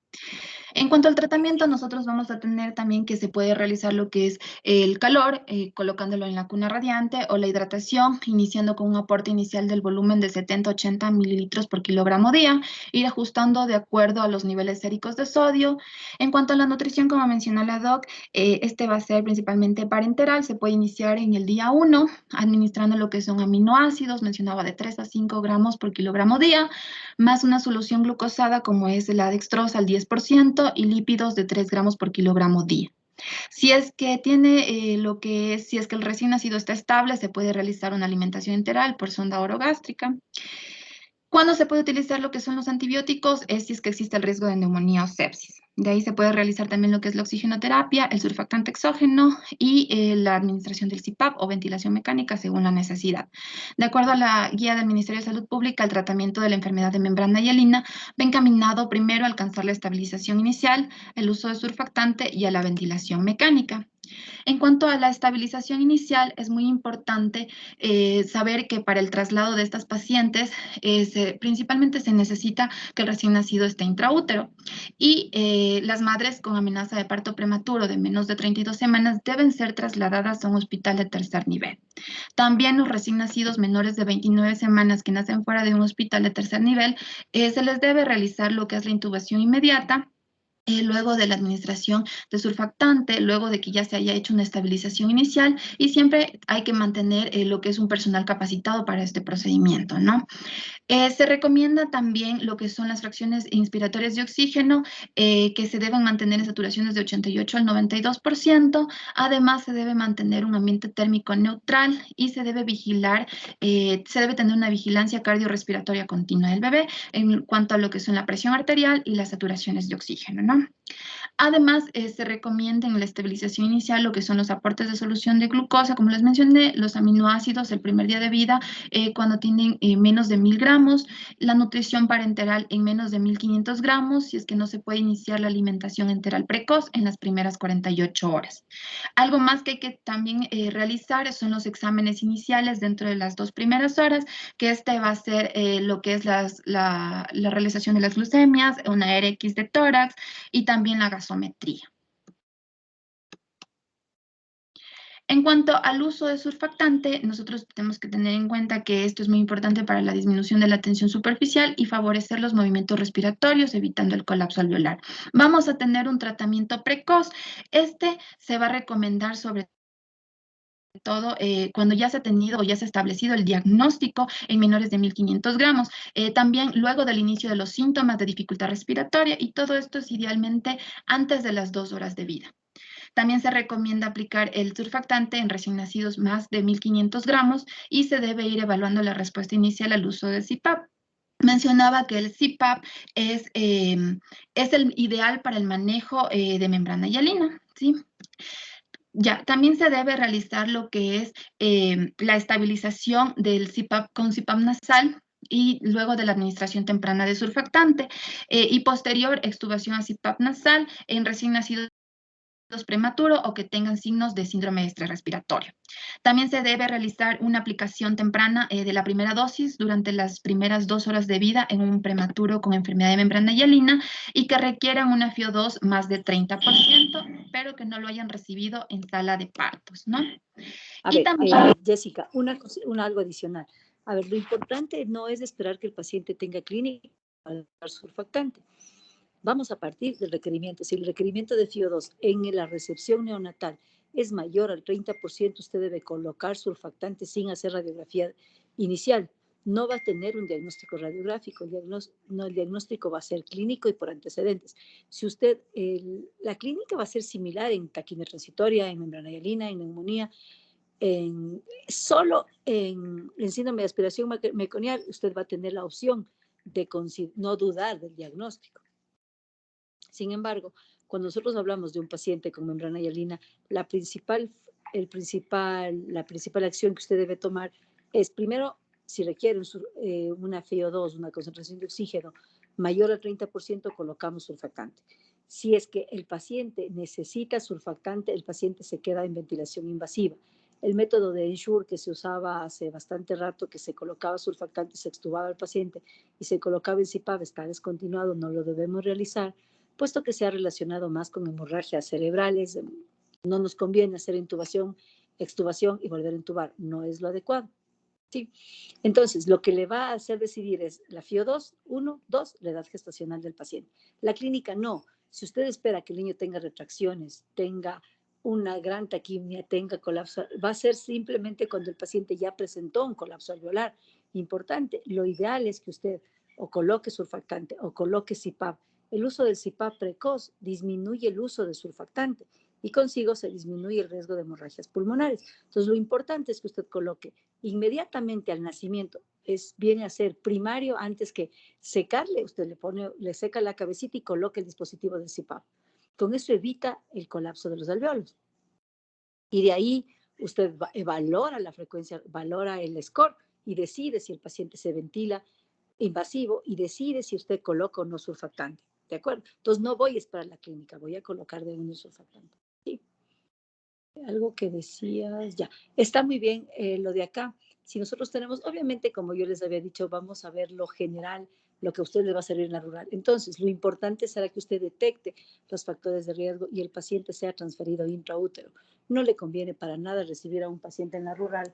En cuanto al tratamiento, nosotros vamos a tener también que se puede realizar lo que es el calor, colocándolo en la cuna radiante, o la hidratación, iniciando con un aporte inicial del volumen de 70-80 mililitros por kilogramo día, ir ajustando de acuerdo a los niveles séricos de sodio. En cuanto a la nutrición, como mencionó la doc, este va a ser principalmente parenteral, se puede iniciar en el día 1, administrando lo que son aminoácidos, mencionaba de 3 a 5 gramos por kilogramo día, más una solución glucosada como es la dextrosa al 10%, y lípidos de 3 gramos por kilogramo día. Si es que tiene si es que el recién nacido está estable, se puede realizar una alimentación enteral por sonda orogástrica. ¿Cuándo se puede utilizar lo que son los antibióticos? Es si es que existe el riesgo de neumonía o sepsis. De ahí se puede realizar también lo que es la oxigenoterapia, el surfactante exógeno y la administración del CPAP o ventilación mecánica según la necesidad. De acuerdo a la guía del Ministerio de Salud Pública, el tratamiento de la enfermedad de membrana hialina va encaminado primero a alcanzar la estabilización inicial, el uso de surfactante y a la ventilación mecánica. En cuanto a la estabilización inicial, es muy importante saber que para el traslado de estas pacientes, principalmente se necesita que el recién nacido esté intraútero y las madres con amenaza de parto prematuro de menos de 32 semanas deben ser trasladadas a un hospital de tercer nivel. También los recién nacidos menores de 29 semanas que nacen fuera de un hospital de tercer nivel, se les debe realizar lo que es la intubación inmediata. Luego de la administración de surfactante, luego de que ya se haya hecho una estabilización inicial y siempre hay que mantener lo que es un personal capacitado para este procedimiento, ¿no? Se recomienda también lo que son las fracciones inspiratorias de oxígeno, que se deben mantener en saturaciones de 88 al 92%. Además, se debe mantener un ambiente térmico neutral y se debe vigilar, se debe tener una vigilancia cardiorrespiratoria continua del bebé en cuanto a lo que son la presión arterial y las saturaciones de oxígeno, ¿no? Además, se recomienda en la estabilización inicial lo que son los aportes de solución de glucosa, como les mencioné, los aminoácidos el primer día de vida, cuando tienen menos de 1000 gramos, la nutrición parenteral en menos de 1500 gramos, si es que no se puede iniciar la alimentación enteral precoz en las primeras 48 horas. Algo más que hay que también realizar son los exámenes iniciales dentro de las 2 primeras horas, que este va a ser lo que es la realización de las glucemias, una RX de tórax y también la gasometría. En cuanto al uso de surfactante, nosotros tenemos que tener en cuenta que esto es muy importante para la disminución de la tensión superficial y favorecer los movimientos respiratorios, evitando el colapso alveolar. Vamos a tener un tratamiento precoz. Este se va a recomendar sobre todo cuando ya se ha tenido o ya se ha establecido el diagnóstico en menores de 1500 gramos. También luego del inicio de los síntomas de dificultad respiratoria y todo esto es idealmente antes de las 2 horas de vida. También se recomienda aplicar el surfactante en recién nacidos más de 1500 gramos y se debe ir evaluando la respuesta inicial al uso de CPAP. Mencionaba que el CPAP es el ideal para el manejo de membrana hialina, ¿sí? Ya, también se debe realizar lo que es la estabilización del CPAP con CPAP nasal y luego de la administración temprana de surfactante y posterior extubación a CPAP nasal en recién nacidos prematuro o que tengan signos de síndrome de estrés respiratorio. También se debe realizar una aplicación temprana de la primera dosis durante las primeras 2 horas de vida en un prematuro con enfermedad de membrana hialina y que requieran una FiO2 más del 30%, pero que no lo hayan recibido en sala de partos, ¿no? A Y ver, también, Jessica, algo adicional. A ver, lo importante no es esperar que el paciente tenga clínica para dar surfactante. Vamos a partir del requerimiento. Si el requerimiento de FiO2 en la recepción neonatal es mayor al 30%, usted debe colocar surfactante sin hacer radiografía inicial. No va a tener un diagnóstico radiográfico, el diagnóstico va a ser clínico y por antecedentes. Si usted, la clínica va a ser similar en taquimia transitoria, en membrana hialina, en neumonía, solo en síndrome de aspiración meconial, usted va a tener la opción de no dudar del diagnóstico. Sin embargo, cuando nosotros hablamos de un paciente con membrana hialina, la principal acción que usted debe tomar es, primero, si requiere una FiO2, una concentración de oxígeno mayor al 30%, colocamos surfactante. Si es que el paciente necesita surfactante, el paciente se queda en ventilación invasiva. El método de Ensure que se usaba hace bastante rato, que se colocaba surfactante, se extubaba al paciente y se colocaba en CPAP, está descontinuado, no lo debemos realizar, puesto que se ha relacionado más con hemorragias cerebrales. No nos conviene hacer intubación, extubación y volver a intubar, no es lo adecuado. ¿Sí? Entonces, lo que le va a hacer decidir es la FiO2, 1, 2, la edad gestacional del paciente. La clínica no. Si usted espera que el niño tenga retracciones, tenga una gran taquimia, tenga colapso, va a ser simplemente cuando el paciente ya presentó un colapso alveolar. Importante, lo ideal es que usted o coloque surfactante o coloque CPAP. El uso del CPAP precoz disminuye el uso de surfactante. y consigo se disminuye el riesgo de hemorragias pulmonares. Entonces, lo importante es que usted coloque inmediatamente al nacimiento, viene a ser primario antes que secarle, usted le seca la cabecita y coloque el dispositivo del CPAP. Con eso evita el colapso de los alveolos. Y de ahí usted valora la frecuencia, valora el score y decide si el paciente se ventila invasivo y decide si usted coloca o no surfactante. ¿De acuerdo? Entonces no voy a esperar la clínica, voy a colocar de un surfactante. ¿Sí? Algo que decías, ya. Está muy bien lo de acá. Si nosotros tenemos, obviamente, como yo les había dicho, vamos a ver lo general, lo que a usted le va a servir en la rural. Entonces, lo importante será que usted detecte los factores de riesgo y el paciente sea transferido intraútero. No le conviene para nada recibir a un paciente en la rural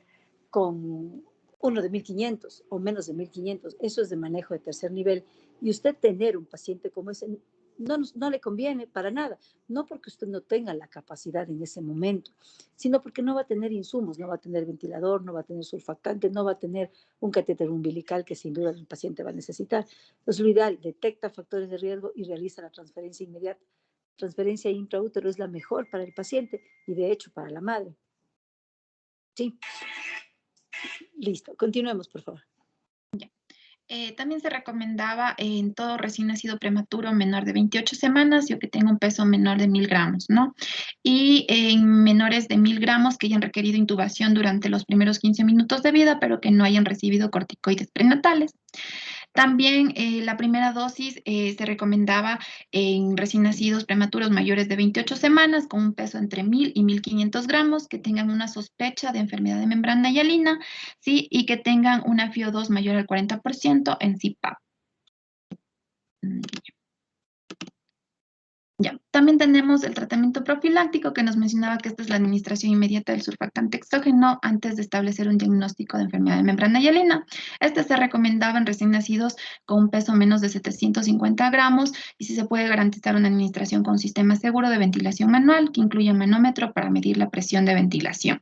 con uno de 1.500 o menos de 1.500. Eso es de manejo de tercer nivel. Y usted tener un paciente como ese no le conviene para nada. No porque usted no tenga la capacidad en ese momento, sino porque no va a tener insumos, no va a tener ventilador, no va a tener surfactante, no va a tener un catéter umbilical que sin duda el paciente va a necesitar. Entonces, lo ideal, detecta factores de riesgo y realiza la transferencia inmediata. Transferencia intraútero es la mejor para el paciente y de hecho para la madre. Sí. Listo. Continuemos, por favor. También se recomendaba en todo recién nacido prematuro menor de 28 semanas, yo que tengo un peso menor de 1.000 gramos, ¿no? Y en menores de 1.000 gramos que hayan requerido intubación durante los primeros 15 minutos de vida, pero que no hayan recibido corticoides prenatales. También la primera dosis se recomendaba en recién nacidos prematuros mayores de 28 semanas con un peso entre 1.000 y 1.500 gramos, que tengan una sospecha de enfermedad de membrana hialina, ¿sí? Y que tengan una FiO2 mayor al 40% en CPAP. Ya. También tenemos el tratamiento profiláctico que nos mencionaba que esta es la administración inmediata del surfactante exógeno antes de establecer un diagnóstico de enfermedad de membrana hialina. Este se recomendaba en recién nacidos con un peso menos de 750 gramos y si se puede garantizar una administración con sistema seguro de ventilación manual que incluya manómetro para medir la presión de ventilación.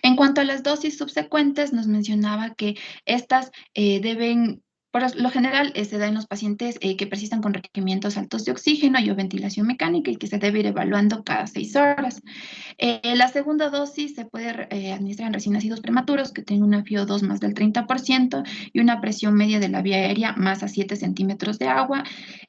En cuanto a las dosis subsecuentes, nos mencionaba que estas deben... Por lo general, se da en los pacientes que persistan con requerimientos altos de oxígeno y o ventilación mecánica y que se debe ir evaluando cada 6 horas. La segunda dosis se puede administrar en recién nacidos prematuros que tienen una FiO2 más del 30% y una presión media de la vía aérea más a 7 centímetros de agua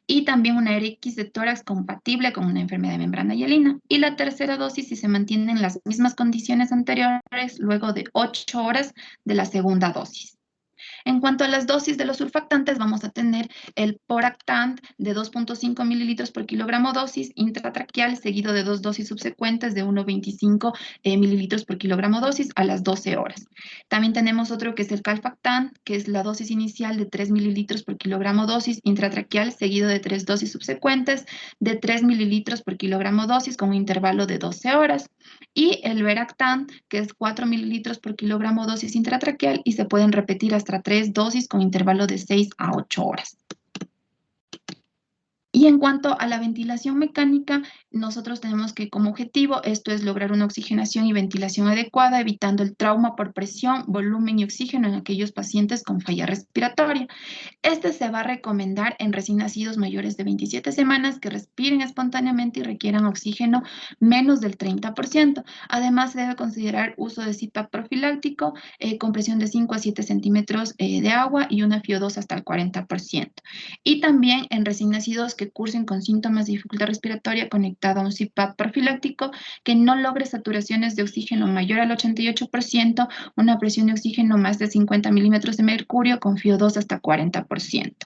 y también una RX de tórax compatible con una enfermedad de membrana hialina. Y la tercera dosis si se mantienen las mismas condiciones anteriores luego de 8 horas de la segunda dosis. En cuanto a las dosis de los surfactantes, vamos a tener el Poractant de 2.5 mililitros por kilogramo dosis intratraqueal, seguido de 2 dosis subsecuentes de 1.25 mililitros por kilogramo dosis a las 12 horas. También tenemos otro que es el Calfactant, que es la dosis inicial de 3 mililitros por kilogramo dosis intratraqueal, seguido de 3 dosis subsecuentes de 3 mililitros por kilogramo dosis con un intervalo de 12 horas. Y el Veractant, que es 4 mililitros por kilogramo dosis intratraqueal y se pueden repetir hasta 3 dosis con intervalo de 6 a 8 horas. Y en cuanto a la ventilación mecánica, nosotros tenemos que como objetivo esto es lograr una oxigenación y ventilación adecuada, evitando el trauma por presión, volumen y oxígeno en aquellos pacientes con falla respiratoria. Este se va a recomendar en recién nacidos mayores de 27 semanas que respiren espontáneamente y requieran oxígeno menos del 30%. Además, se debe considerar uso de CPAP profiláctico con presión de 5 a 7 centímetros de agua y una FiO2 hasta el 40%. Y también en recién nacidos que cursen con síntomas de dificultad respiratoria conectado a un CPAP profiláctico que no logre saturaciones de oxígeno mayor al 88%, una presión de oxígeno más de 50 milímetros de mercurio con FiO2 hasta 40%.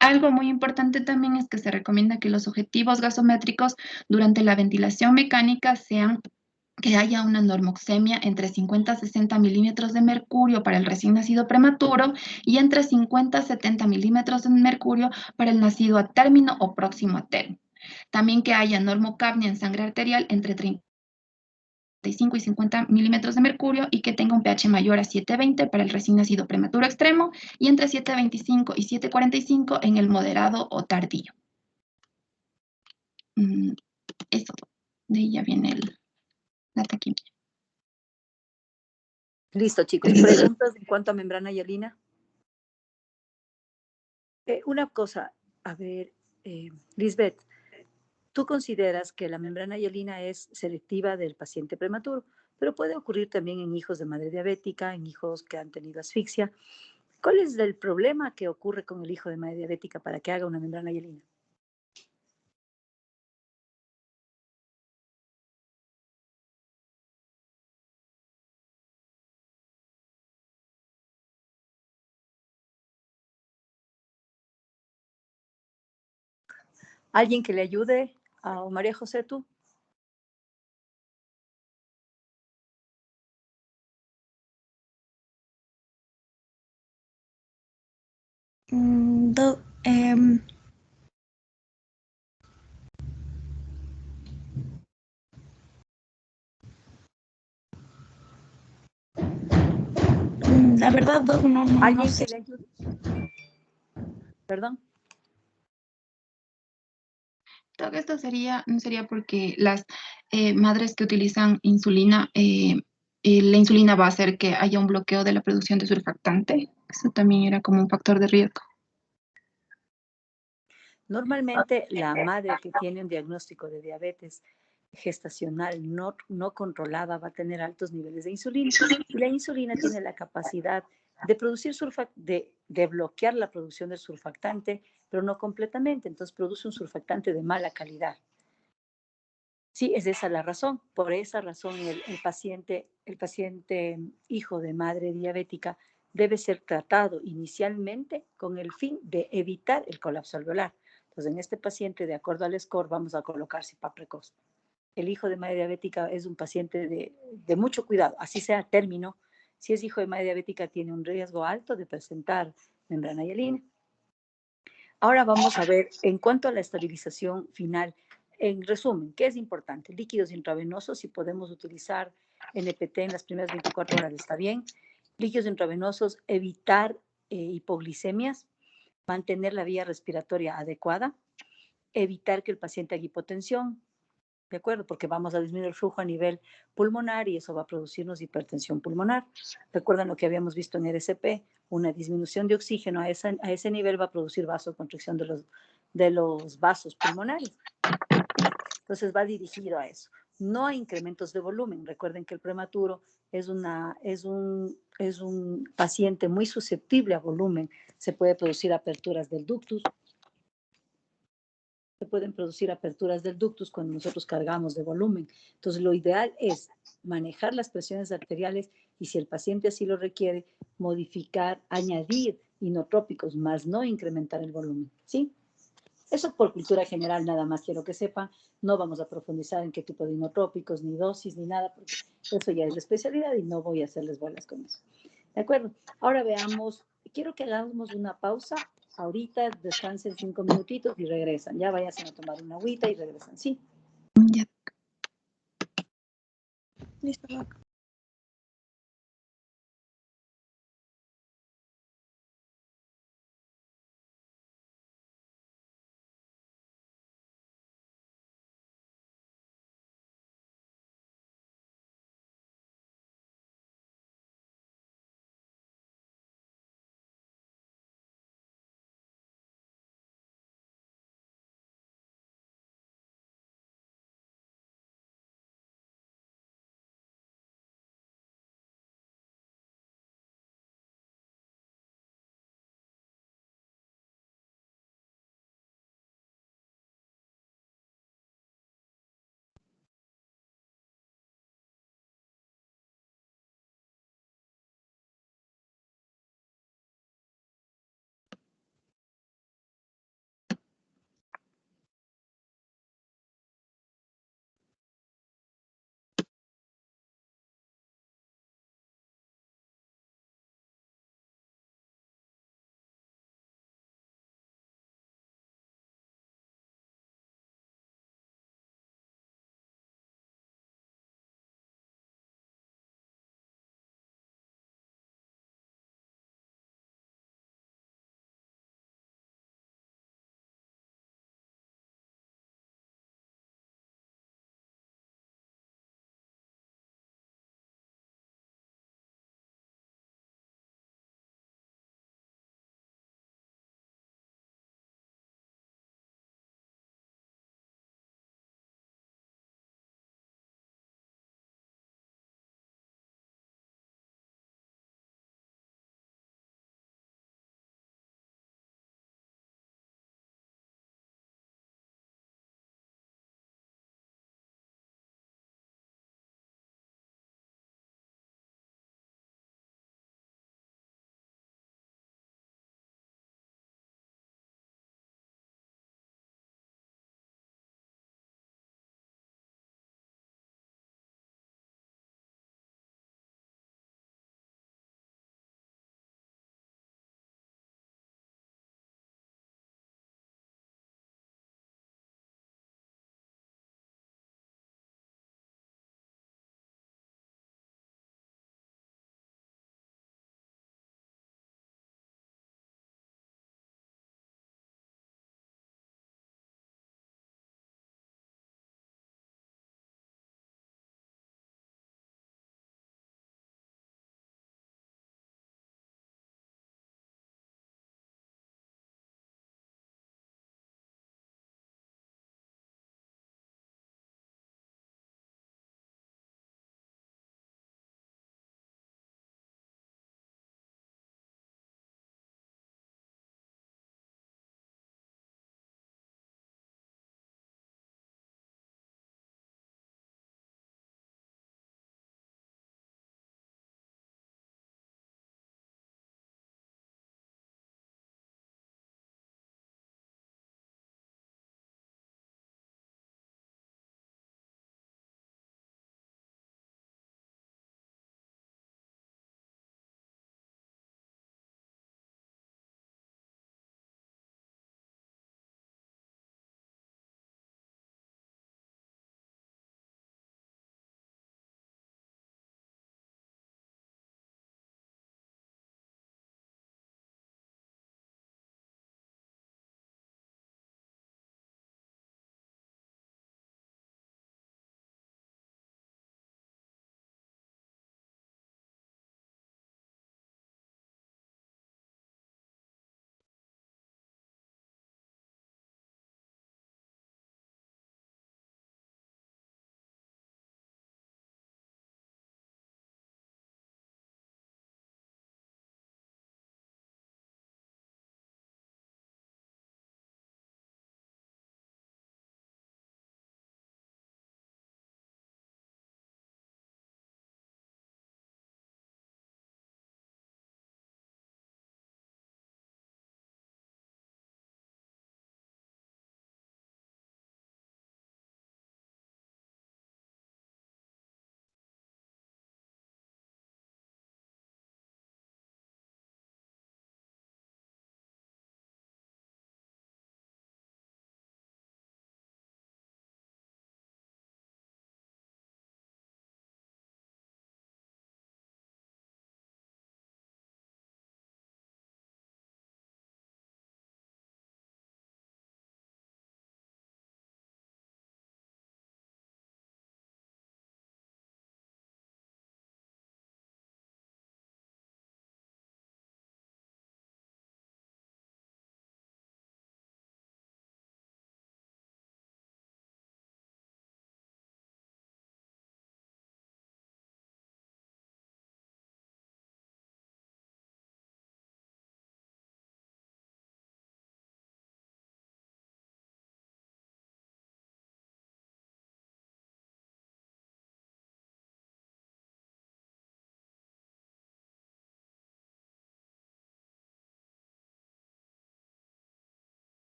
Algo muy importante también es que se recomienda que los objetivos gasométricos durante la ventilación mecánica sean que haya una normoxemia entre 50 a 60 milímetros de mercurio para el recién nacido prematuro y entre 50 a 70 milímetros de mercurio para el nacido a término o próximo a término. También que haya normocapnia en sangre arterial entre 35 y 50 milímetros de mercurio y que tenga un pH mayor a 7.20 para el recién nacido prematuro extremo y entre 7.25 y 7.45 en el moderado o tardío. Eso, de ahí ya viene la taquimia. Listo, chicos. ¿Preguntas en cuanto a membrana hialina? Una cosa, a ver, Lisbeth, Tú consideras que la membrana hialina es selectiva del paciente prematuro, pero puede ocurrir también en hijos de madre diabética, en hijos que han tenido asfixia. ¿Cuál es el problema que ocurre con el hijo de madre diabética para que haga una membrana hialina? ¿Alguien que le ayude a María José, tú? Do- la verdad, Doc, no ¿Alguien sé. que le ayude? Perdón. Doc, esto sería porque las madres que utilizan insulina, la insulina va a hacer que haya un bloqueo de la producción de surfactante. Eso también era como un factor de riesgo. Normalmente la madre que tiene un diagnóstico de diabetes gestacional no controlada va a tener altos niveles de insulina. Y la insulina tiene la capacidad de producir de bloquear la producción del surfactante, pero no completamente. Entonces produce un surfactante de mala calidad. Sí, es esa la razón. Por esa razón el paciente hijo de madre diabética debe ser tratado inicialmente con el fin de evitar el colapso alveolar. Entonces, en este paciente, de acuerdo al score, vamos a colocar CIPAP precoz. El hijo de madre diabética es un paciente de mucho cuidado, así sea término. Si es hijo de madre diabética, tiene un riesgo alto de presentar membrana hialina. Ahora vamos a ver, en cuanto a la estabilización final, en resumen, ¿qué es importante? Líquidos intravenosos, si podemos utilizar NPT en las primeras 24 horas está bien. Líquidos intravenosos, evitar hipoglicemias, mantener la vía respiratoria adecuada, evitar que el paciente haga hipotensión, ¿de acuerdo? Porque vamos a disminuir el flujo a nivel pulmonar y eso va a producirnos hipertensión pulmonar. Recuerdan lo que habíamos visto en RCP, una disminución de oxígeno a ese nivel va a producir vasoconstricción de los vasos pulmonares. Entonces va dirigido a eso. No a incrementos de volumen. Recuerden que el prematuro es un paciente muy susceptible a volumen. Se puede producir aperturas del ductus, se pueden producir aperturas del ductus cuando nosotros cargamos de volumen. Entonces, lo ideal es manejar las presiones arteriales y si el paciente así lo requiere, modificar, añadir inotrópicos, más no incrementar el volumen, ¿sí? Eso por cultura general nada más quiero que sepan. No vamos a profundizar en qué tipo de inotrópicos, ni dosis, ni nada, porque eso ya es la especialidad y no voy a hacerles bolas con eso. ¿De acuerdo? Ahora veamos, quiero que hagamos una pausa. Ahorita descansen 5 minutitos y regresan. Ya vayan a tomar una agüita y regresan. Sí. Ya. Listo, Doc.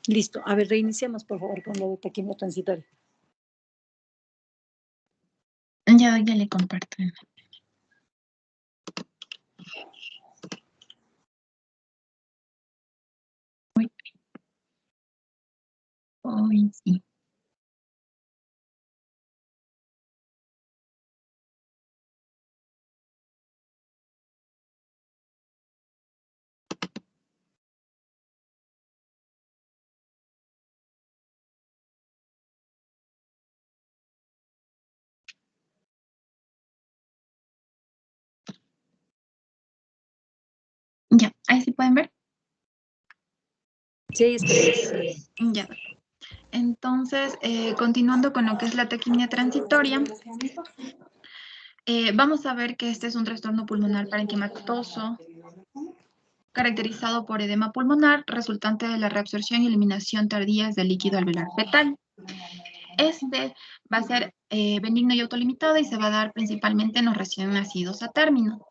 Listo. A ver, reiniciamos, por favor, con lo de taquimia transitoria. Ya le comparto. Hoy sí. Ya, ahí sí pueden ver. Sí, está bien. Ya. Entonces, continuando con lo que es la taquimia transitoria, vamos a ver que este es un trastorno pulmonar parenquimatoso caracterizado por edema pulmonar resultante de la reabsorción y eliminación tardías del líquido alveolar fetal. Este va a ser benigno y autolimitado y se va a dar principalmente en los recién nacidos a término.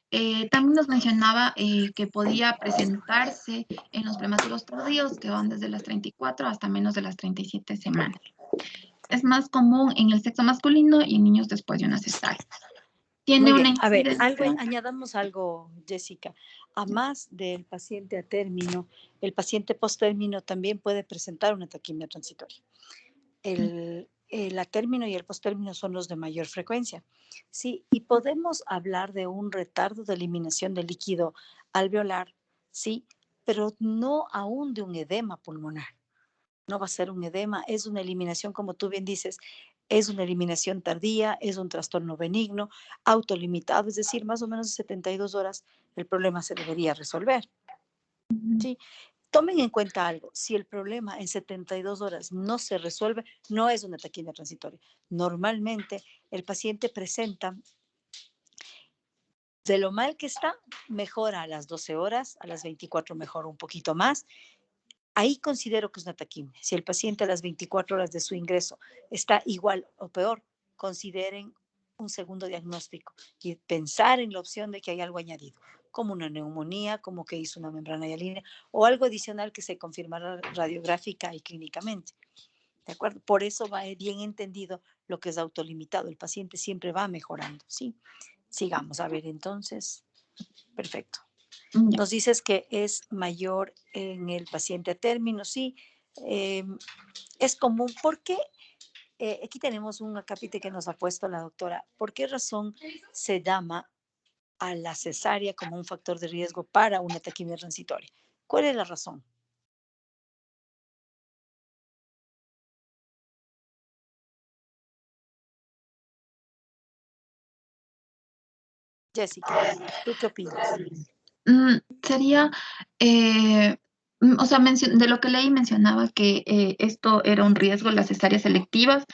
También nos mencionaba que podía presentarse en los prematuros tardíos que van desde las 34 hasta menos de las 37 semanas. Es más común en el sexo masculino y en niños después de una cesárea. Tiene Muy una bien. A ver, incidencia. añadamos algo, Jessica. A más del paciente a término, el paciente post-término también puede presentar una taquimia transitoria. El a término y el post-término son los de mayor frecuencia. Sí, y podemos hablar de un retardo de eliminación del líquido alveolar, sí, pero no aún de un edema pulmonar. No va a ser un edema, es una eliminación, como tú bien dices, es una eliminación tardía, es un trastorno benigno, autolimitado, es decir, más o menos de 72 horas el problema se debería resolver. ¿Sí? Tomen en cuenta algo, si el problema en 72 horas no se resuelve, no es una taquimia transitoria. Normalmente el paciente presenta, de lo mal que está, mejora a las 12 horas, a las 24 mejora un poquito más. Ahí considero que es una taquimia. Si el paciente a las 24 horas de su ingreso está igual o peor, consideren un segundo diagnóstico y pensar en la opción de que hay algo añadido, como una neumonía, como que hizo una membrana hialina o algo adicional que se confirmará radiográfica y clínicamente. ¿De acuerdo? Por eso va bien entendido lo que es autolimitado. El paciente siempre va mejorando, ¿sí? Sigamos, a ver, entonces, perfecto. Ya. Nos dices que es mayor en el paciente a término, sí. Es común. ¿Por qué? Aquí tenemos un acápite que nos ha puesto la doctora. ¿Por qué razón se llama a la cesárea como un factor de riesgo para una taquimia transitoria? ¿Cuál es la razón? Jessica, ¿tú qué opinas? Sería, o sea, de lo que leí mencionaba que esto era un riesgo, las cesáreas selectivas,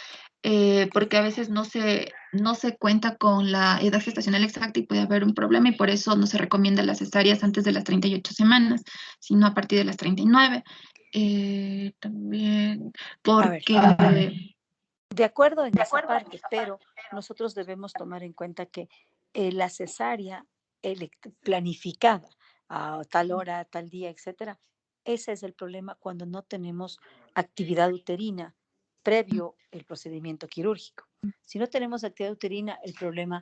porque a veces no se cuenta con la edad gestacional exacta y puede haber un problema y por eso no se recomienda las cesáreas antes de las 38 semanas, sino a partir de las 39. También A ver, porque... de acuerdo en esa parte, pero nosotros debemos tomar en cuenta que la cesárea planificada a tal hora, tal día, etcétera, ese es el problema cuando no tenemos actividad uterina previo el procedimiento quirúrgico. Si no tenemos actividad uterina, el problema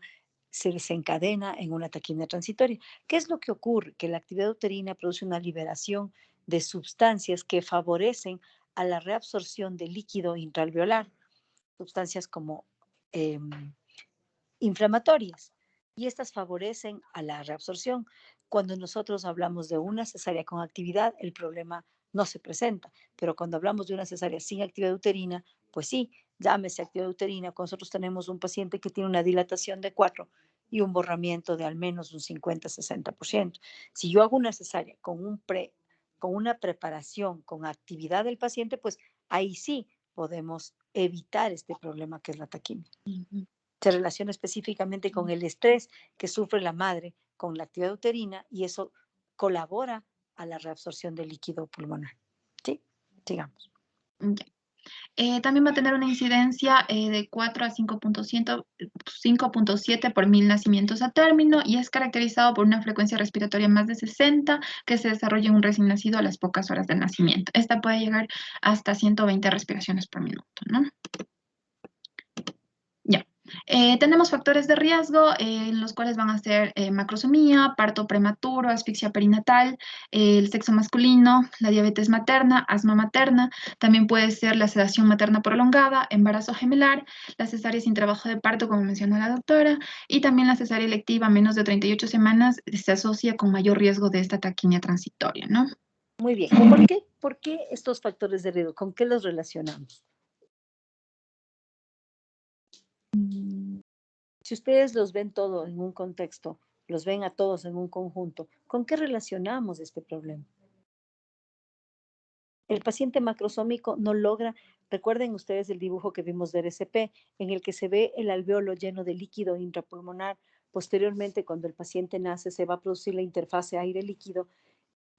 se desencadena en una taquimia transitoria. ¿Qué es lo que ocurre? Que la actividad uterina produce una liberación de sustancias que favorecen a la reabsorción del líquido intraalveolar, sustancias como inflamatorias, y estas favorecen a la reabsorción. Cuando nosotros hablamos de una cesárea con actividad, el problema no se presenta, pero cuando hablamos de una cesárea sin actividad uterina, pues sí, llámese actividad uterina, cuando nosotros tenemos un paciente que tiene una dilatación de 4 y un borramiento de al menos un 50-60%. Si yo hago una cesárea con una preparación, con actividad del paciente, pues ahí sí podemos evitar este problema que es la taquimia. Se relaciona específicamente con el estrés que sufre la madre con la actividad uterina y eso colabora a la reabsorción del líquido pulmonar. ¿Sí? Sigamos. Ya. También va a tener una incidencia de 4 a 5.7 por 1000 nacimientos a término y es caracterizado por una frecuencia respiratoria más de 60 que se desarrolla en un recién nacido a las pocas horas del nacimiento. Esta puede llegar hasta 120 respiraciones por minuto, ¿no? Ya. Tenemos factores de riesgo en los cuales van a ser macrosomía, parto prematuro, asfixia perinatal, el sexo masculino, la diabetes materna, asma materna, también puede ser la sedación materna prolongada, embarazo gemelar, la cesárea sin trabajo de parto, como mencionó la doctora, y también la cesárea electiva a menos de 38 semanas se asocia con mayor riesgo de esta taquimia transitoria, ¿no? Muy bien. ¿Por qué estos factores de riesgo? ¿Con qué los relacionamos? Si ustedes los ven todo en un contexto, los ven a todos en un conjunto, ¿con qué relacionamos este problema? El paciente macrosómico no logra, recuerden ustedes el dibujo que vimos del RCP, en el que se ve el alveolo lleno de líquido intrapulmonar. Posteriormente, cuando el paciente nace, se va a producir la interfase aire-líquido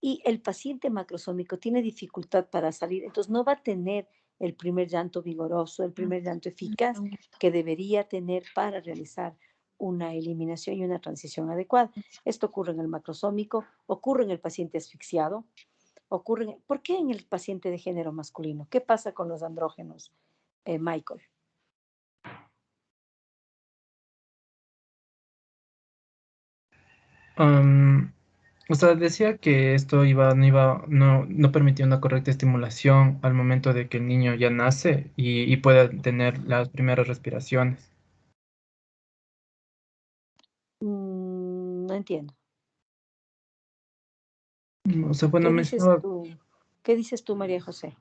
y el paciente macrosómico tiene dificultad para salir, entonces no va a tener el primer llanto vigoroso, el primer llanto eficaz que debería tener para realizar una eliminación y una transición adecuada. Esto ocurre en el macrosómico, ocurre en el paciente asfixiado, ¿por qué en el paciente de género masculino? ¿Qué pasa con los andrógenos, Michael? O sea, decía que esto no permitía una correcta estimulación al momento de que el niño ya nace y pueda tener las primeras respiraciones. No entiendo. O sea, bueno, mencionaba, ¿Qué dices tú, María José?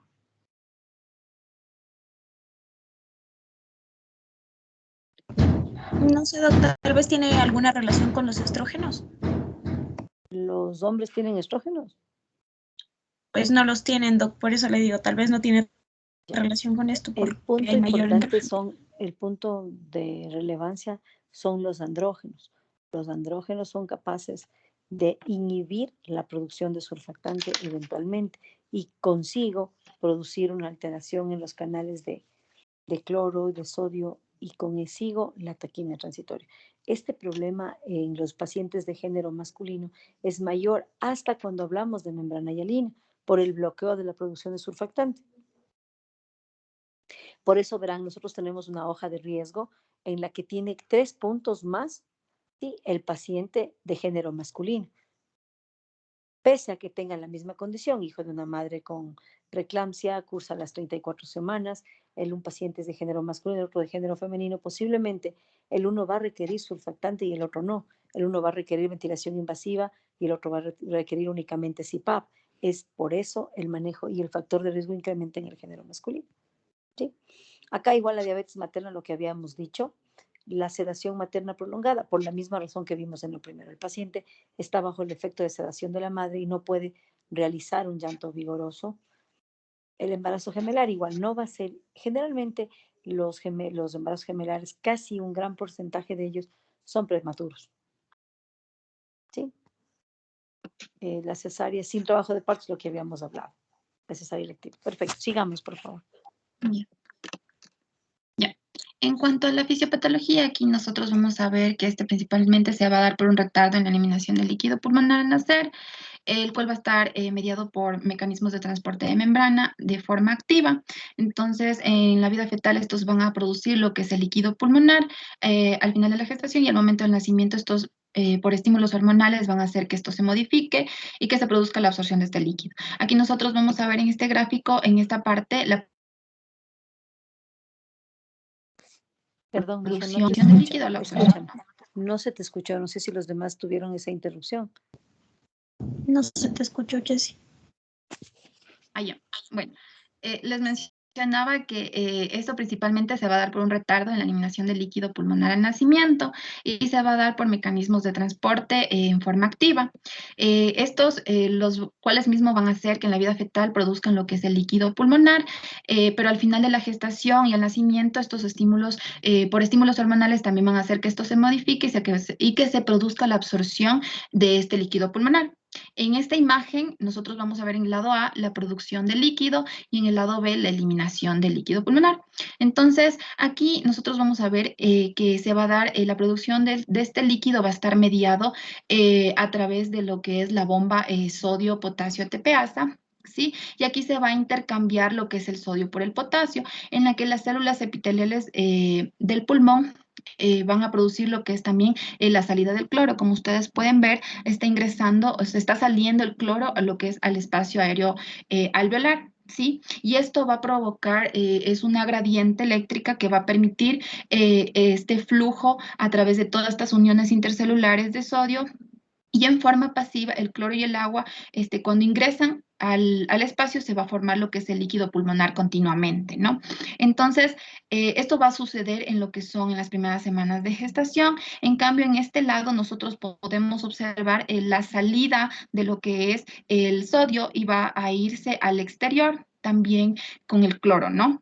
No sé, doctor, tal vez tiene alguna relación con los estrógenos. ¿Los hombres tienen estrógenos? Pues no los tienen, doc, por eso le digo, tal vez no tiene relación con esto. El punto importante el punto de relevancia son los andrógenos. Los andrógenos son capaces de inhibir la producción de surfactante eventualmente y consigo producir una alteración en los canales de cloro y de sodio y consigo la taquimia transitoria. Este problema en los pacientes de género masculino es mayor hasta cuando hablamos de membrana hialina por el bloqueo de la producción de surfactante. Por eso verán, nosotros tenemos una hoja de riesgo en la que tiene 3 puntos más, ¿sí?, el paciente de género masculino. Pese a que tenga la misma condición, hijo de una madre con preeclampsia, cursa las 34 semanas, un paciente es de género masculino, el otro de género femenino, posiblemente el uno va a requerir surfactante y el otro no. El uno va a requerir ventilación invasiva y el otro va a requerir únicamente CPAP. Es por eso el manejo y el factor de riesgo incrementa en el género masculino. ¿Sí? Acá igual la diabetes materna, lo que habíamos dicho, la sedación materna prolongada, por la misma razón que vimos en lo primero. El paciente está bajo el efecto de sedación de la madre y no puede realizar un llanto vigoroso. El embarazo gemelar igual no va a ser, generalmente los embarazos gemelares, casi un gran porcentaje de ellos son prematuros. ¿Sí? La cesárea sin trabajo de parto es lo que habíamos hablado. La cesárea electiva. Perfecto, sigamos, por favor. Ya. En cuanto a la fisiopatología, aquí nosotros vamos a ver que principalmente se va a dar por un retardo en la eliminación del líquido pulmonar al nacer, el cual va a estar mediado por mecanismos de transporte de membrana de forma activa. Entonces, en la vida fetal estos van a producir lo que es el líquido pulmonar al final de la gestación y al momento del nacimiento estos por estímulos hormonales van a hacer que esto se modifique y que se produzca la absorción de este líquido. Aquí nosotros vamos a ver en este gráfico, en esta parte, la Perdón, producción del líquido, la absorción. No se te escuchó, no sé si los demás tuvieron esa interrupción. No se te escuchó, Jessie. Ya. Bueno, les mencionaba que esto principalmente se va a dar por un retardo en la eliminación del líquido pulmonar al nacimiento y se va a dar por mecanismos de transporte en forma activa. Estos, los cuales mismos van a hacer que en la vida fetal produzcan lo que es el líquido pulmonar, pero al final de la gestación y el nacimiento, estos estímulos, por estímulos hormonales, también van a hacer que esto se modifique y que se produzca la absorción de este líquido pulmonar. En esta imagen, nosotros vamos a ver en el lado A la producción de líquido y en el lado B la eliminación del líquido pulmonar. Entonces, aquí nosotros vamos a ver que se va a dar, la producción de este líquido va a estar mediado a través de lo que es la bomba sodio-potasio ATPasa. ¿Sí? Y aquí se va a intercambiar lo que es el sodio por el potasio, en la que las células epiteliales del pulmón van a producir lo que es también la salida del cloro. Como ustedes pueden ver, está ingresando, o sea, está saliendo el cloro a lo que es al espacio aéreo alveolar. ¿Sí? Y esto va a provocar, es una gradiente eléctrica que va a permitir este flujo a través de todas estas uniones intercelulares de sodio. Y en forma pasiva, el cloro y el agua, cuando ingresan al espacio, se va a formar lo que es el líquido pulmonar continuamente, ¿no? Entonces, esto va a suceder en lo que son en las primeras semanas de gestación. En cambio, en este lado, nosotros podemos observar la salida de lo que es el sodio y va a irse al exterior también con el cloro, ¿no?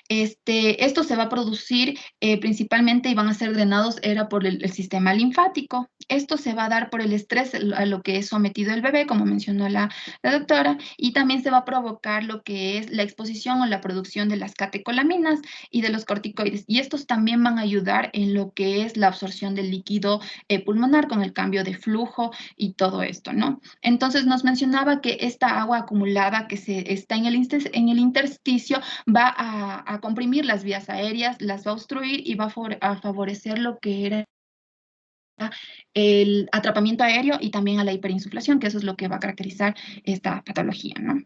Esto se va a producir principalmente y van a ser drenados por el sistema linfático. Esto se va a dar por el estrés a lo que es sometido el bebé, como mencionó la doctora, y también se va a provocar lo que es la exposición o la producción de las catecolaminas y de los corticoides. Y estos también van a ayudar en lo que es la absorción del líquido pulmonar con el cambio de flujo y todo esto, ¿no? Entonces nos mencionaba que esta agua acumulada que está en el intersticio va a comprimir las vías aéreas, las va a obstruir y va a favorecer lo que era el atrapamiento aéreo y también a la hiperinsuflación, que eso es lo que va a caracterizar esta patología, ¿no?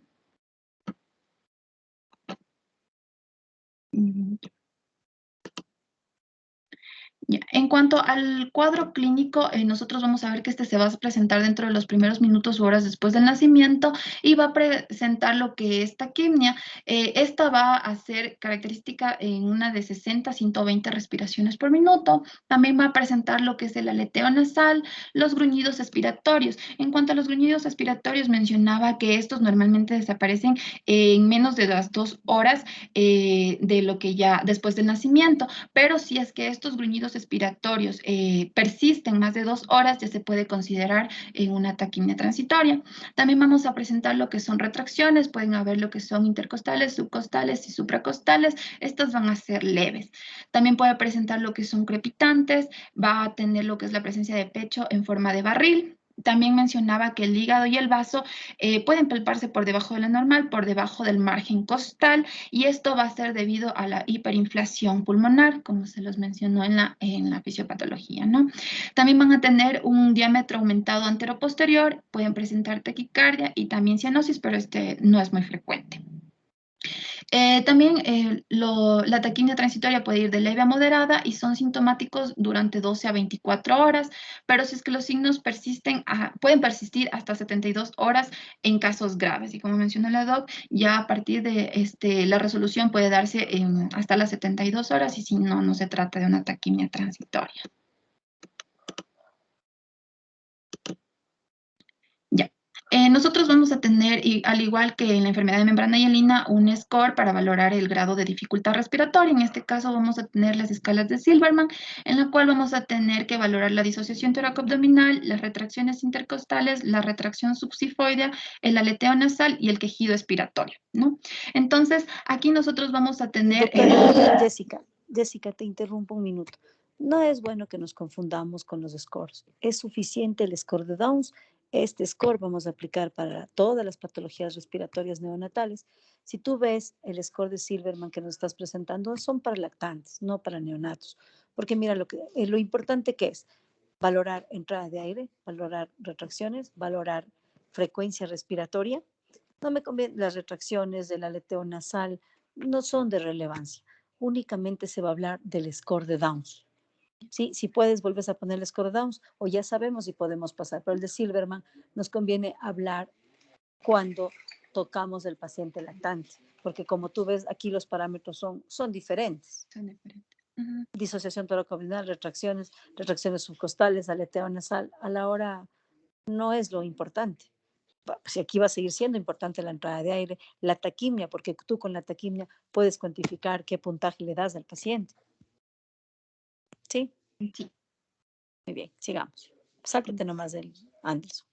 Ya. En cuanto al cuadro clínico, nosotros vamos a ver que se va a presentar dentro de los primeros minutos o horas después del nacimiento y va a presentar lo que es taquimnia. Esta va a ser característica en una de 60 a 120 respiraciones por minuto. También va a presentar lo que es el aleteo nasal, los gruñidos expiratorios. En cuanto a los gruñidos expiratorios, mencionaba que estos normalmente desaparecen en menos de las 2 horas de lo que ya después del nacimiento, pero si es que estos gruñidos expiratorios persisten más de 2 horas, ya se puede considerar una taquimia transitoria. También vamos a presentar lo que son retracciones, pueden haber lo que son intercostales, subcostales y supracostales, estas van a ser leves. También puede presentar lo que son crepitantes, va a tener lo que es la presencia de pecho en forma de barril. También mencionaba que el hígado y el vaso pueden palparse por debajo de lo normal, por debajo del margen costal, y esto va a ser debido a la hiperinflación pulmonar, como se los mencionó en la fisiopatología, ¿no? También van a tener un diámetro aumentado anteroposterior, pueden presentar taquicardia y también cianosis, pero no es muy frecuente. También la taquimia transitoria puede ir de leve a moderada y son sintomáticos durante 12 a 24 horas, pero si es que los signos pueden persistir hasta 72 horas en casos graves. Y como mencionó la doc, ya a partir de la resolución puede darse hasta las 72 horas y si no, no se trata de una taquimia transitoria. Ya. Nosotros vamos a tener, al igual que en la enfermedad de membrana hialina, un score para valorar el grado de dificultad respiratoria. En este caso vamos a tener las escalas de Silverman, en la cual vamos a tener que valorar la disociación toracoabdominal, las retracciones intercostales, la retracción subsifoidea, el aleteo nasal y el quejido expiratorio, ¿no? Entonces, aquí nosotros vamos a tener... Doctora Jessica, te interrumpo un minuto. No es bueno que nos confundamos con los scores. Es suficiente el score de Downs. Este score vamos a aplicar para todas las patologías respiratorias neonatales. Si tú ves el score de Silverman que nos estás presentando, son para lactantes, no para neonatos. Porque mira, lo importante que es valorar entrada de aire, valorar retracciones, valorar frecuencia respiratoria. No me conviene, las retracciones del aleteo nasal no son de relevancia. Únicamente se va a hablar del score de Downs. ¿Sí? Si puedes, vuelves a poner el score de Downs o ya sabemos si podemos pasar. Pero el de Silverman nos conviene hablar cuando tocamos el paciente lactante, porque como tú ves, aquí los parámetros son diferentes. Son diferentes. Disociación toracoabdominal, retracciones subcostales, aleteo nasal, a la hora no es lo importante. Si aquí va a seguir siendo importante la entrada de aire, la taquimia, porque tú con la taquimia puedes cuantificar qué puntaje le das al paciente. ¿Sí? Sí. Muy bien, sigamos. Sáltate nomás el Anderson.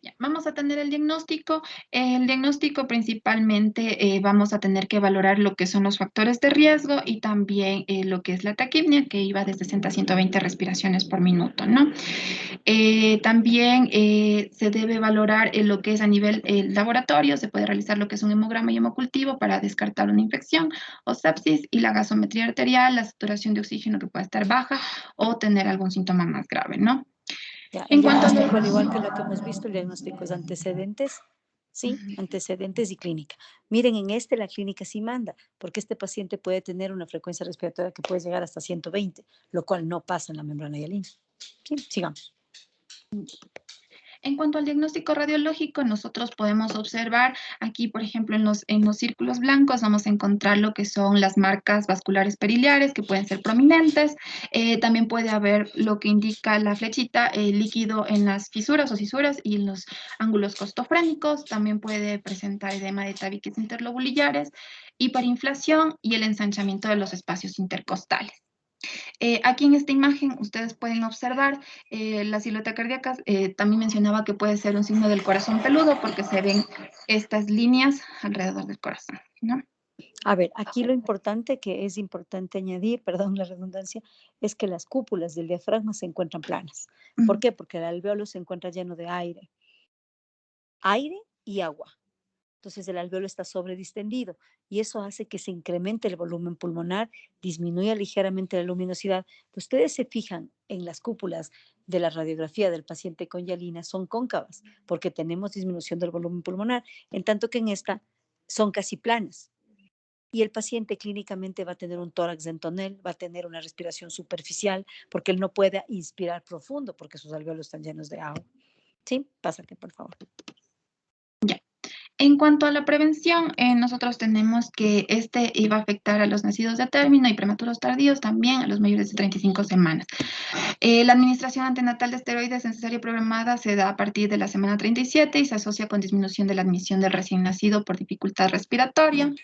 Ya, vamos a tener el diagnóstico. El diagnóstico principalmente vamos a tener que valorar lo que son los factores de riesgo y también lo que es la taquipnia, que iba de 60 a 120 respiraciones por minuto, ¿no? También se debe valorar lo que es a nivel laboratorio, se puede realizar lo que es un hemograma y hemocultivo para descartar una infección o sepsis, y la gasometría arterial, la saturación de oxígeno que pueda estar baja o tener algún síntoma más grave, ¿no? Ya, el En cuanto a diagnóstico, al igual que lo que hemos visto, el diagnóstico es antecedentes, sí, Ujú. antecedentes y clínica. Miren, en la clínica sí manda, porque este paciente puede tener una frecuencia respiratoria que puede llegar hasta 120, lo cual no pasa en la membrana hialina. Sí, sigamos. En cuanto al diagnóstico radiológico, nosotros podemos observar aquí, por ejemplo, en los círculos blancos vamos a encontrar lo que son las marcas vasculares periliares, que pueden ser prominentes. También puede haber lo que indica la flechita, líquido en las fisuras o cisuras y en los ángulos costofrénicos. También puede presentar edema de tabiques interlobulillares, hiperinflación y el ensanchamiento de los espacios intercostales. Aquí en esta imagen ustedes pueden observar la silueta cardíaca. También mencionaba que puede ser un signo del corazón peludo porque se ven estas líneas alrededor del corazón, ¿no? A ver, aquí lo importante que es importante añadir, perdón la redundancia, es que las cúpulas del diafragma se encuentran planas. ¿Por qué? Porque el alveolo se encuentra lleno de aire y agua. Entonces el alveolo está sobredistendido y eso hace que se incremente el volumen pulmonar, disminuya ligeramente la luminosidad. Ustedes se fijan en las cúpulas de la radiografía del paciente con hialina, son cóncavas porque tenemos disminución del volumen pulmonar, en tanto que en esta son casi planas. Y el paciente clínicamente va a tener un tórax dentonel, va a tener una respiración superficial porque él no puede inspirar profundo porque sus alveolos están llenos de agua. ¿Sí? Pásate, por favor. Ya. En cuanto a la prevención, nosotros tenemos que iba a afectar a los nacidos de término y prematuros tardíos, también a los mayores de 35 semanas. La administración antenatal de esteroides en cesárea programada se da a partir de la semana 37 y se asocia con disminución de la admisión del recién nacido por dificultad respiratoria.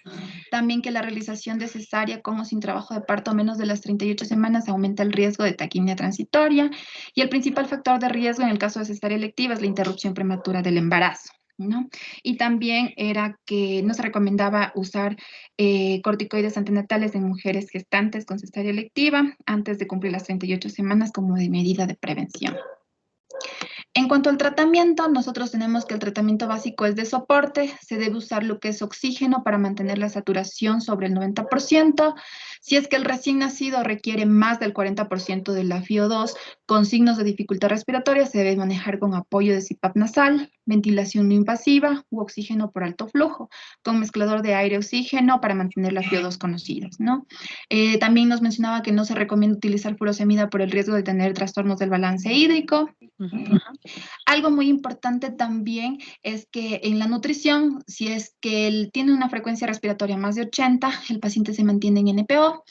También que la realización de cesárea con o sin trabajo de parto a menos de las 38 semanas aumenta el riesgo de taquimia transitoria. Y el principal factor de riesgo en el caso de cesárea electiva es la interrupción prematura del embarazo, ¿no? Y también era que no se recomendaba usar corticoides antenatales en mujeres gestantes con cesárea electiva antes de cumplir las 38 semanas como de medida de prevención. En cuanto al tratamiento, nosotros tenemos que el tratamiento básico es de soporte, se debe usar lo que es oxígeno para mantener la saturación sobre el 90%. Si es que el recién nacido requiere más del 40% de la FiO2 con signos de dificultad respiratoria, se debe manejar con apoyo de CPAP nasal, ventilación no invasiva u oxígeno por alto flujo, con mezclador de aire-oxígeno para mantener la FiO2 conocidas, ¿no? También nos mencionaba que no se recomienda utilizar furosemida por el riesgo de tener trastornos del balance hídrico. Algo muy importante también es que en la nutrición, si es que él tiene una frecuencia respiratoria más de 80, el paciente se mantiene en NPO,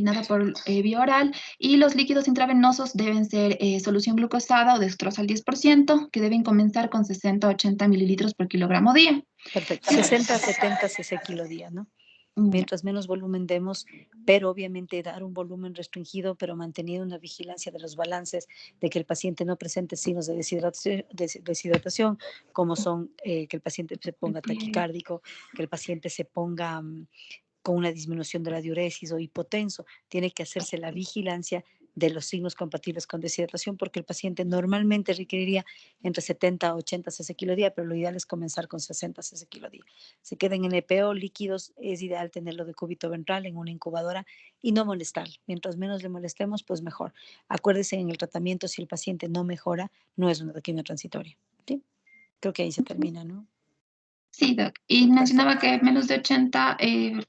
nada por vía oral, y los líquidos intravenosos deben ser solución glucosada o dextrosa al 10%, que deben comenzar con 60 a 80 mililitros por kilogramo día. Perfecto, 60 a 70 cc kilo día, ¿no? Mientras menos volumen demos, pero obviamente dar un volumen restringido, pero manteniendo una vigilancia de los balances, de que el paciente no presente signos de deshidratación como son que el paciente se ponga taquicárdico, que el paciente se ponga con una disminución de la diuresis o hipotenso. Tiene que hacerse la vigilancia de los signos compatibles con deshidratación, porque el paciente normalmente requeriría entre 70 a 80 cc kilo día, pero lo ideal es comenzar con 60 cc kilo día. Se queden en EPO líquidos, es ideal tenerlo de cúbito ventral en una incubadora y no molestar. Mientras menos le molestemos, pues mejor. Acuérdese en el tratamiento, si el paciente no mejora, no es una taquimia transitoria. ¿Sí? Creo que ahí se termina, ¿no? Sí, Doc. Y mencionaba que menos de 80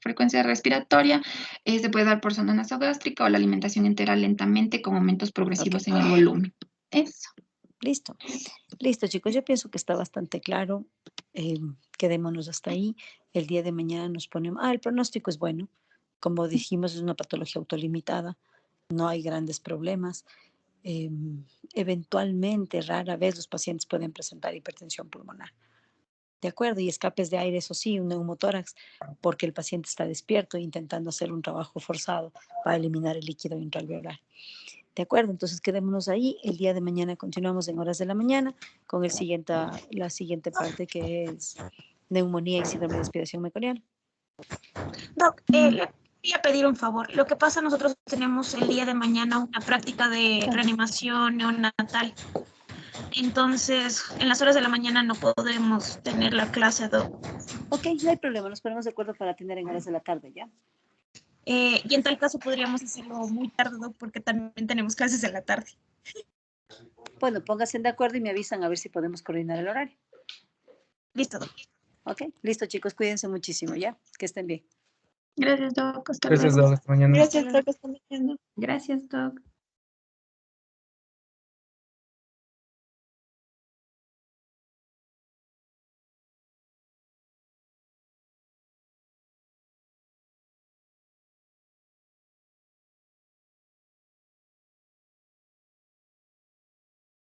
frecuencia respiratoria se puede dar por zona nasogástrica o la alimentación entera lentamente con aumentos progresivos en el volumen. Eso. Listo. Listo, chicos. Yo pienso que está bastante claro. Quedémonos hasta ahí. El día de mañana nos ponemos... el pronóstico es bueno. Como dijimos, es una patología autolimitada. No hay grandes problemas. Eventualmente, rara vez, los pacientes pueden presentar hipertensión pulmonar. ¿De acuerdo? Y escapes de aire, eso sí, un neumotórax, porque el paciente está despierto intentando hacer un trabajo forzado para eliminar el líquido intraalveolar. De acuerdo, entonces quedémonos ahí. El día de mañana continuamos en horas de la mañana con la siguiente parte, que es neumonía y síndrome de aspiración meconial. Doc, le voy a pedir un favor. Lo que pasa, nosotros tenemos el día de mañana una práctica de reanimación neonatal. Entonces, en las horas de la mañana no podemos tener la clase, Doc. Ok, no hay problema, nos ponemos de acuerdo para atender en horas de la tarde, ¿ya? Y en tal caso podríamos hacerlo muy tarde, Doc, porque también tenemos clases en la tarde. Bueno, pónganse de acuerdo y me avisan a ver si podemos coordinar el horario. Listo, Doc. Ok, listo chicos, cuídense muchísimo, ¿ya? Que estén bien. Gracias, Doc. Hasta Gracias, luego. Doc. Hasta mañana. Gracias, Doc. Hasta mañana. Gracias, Doc.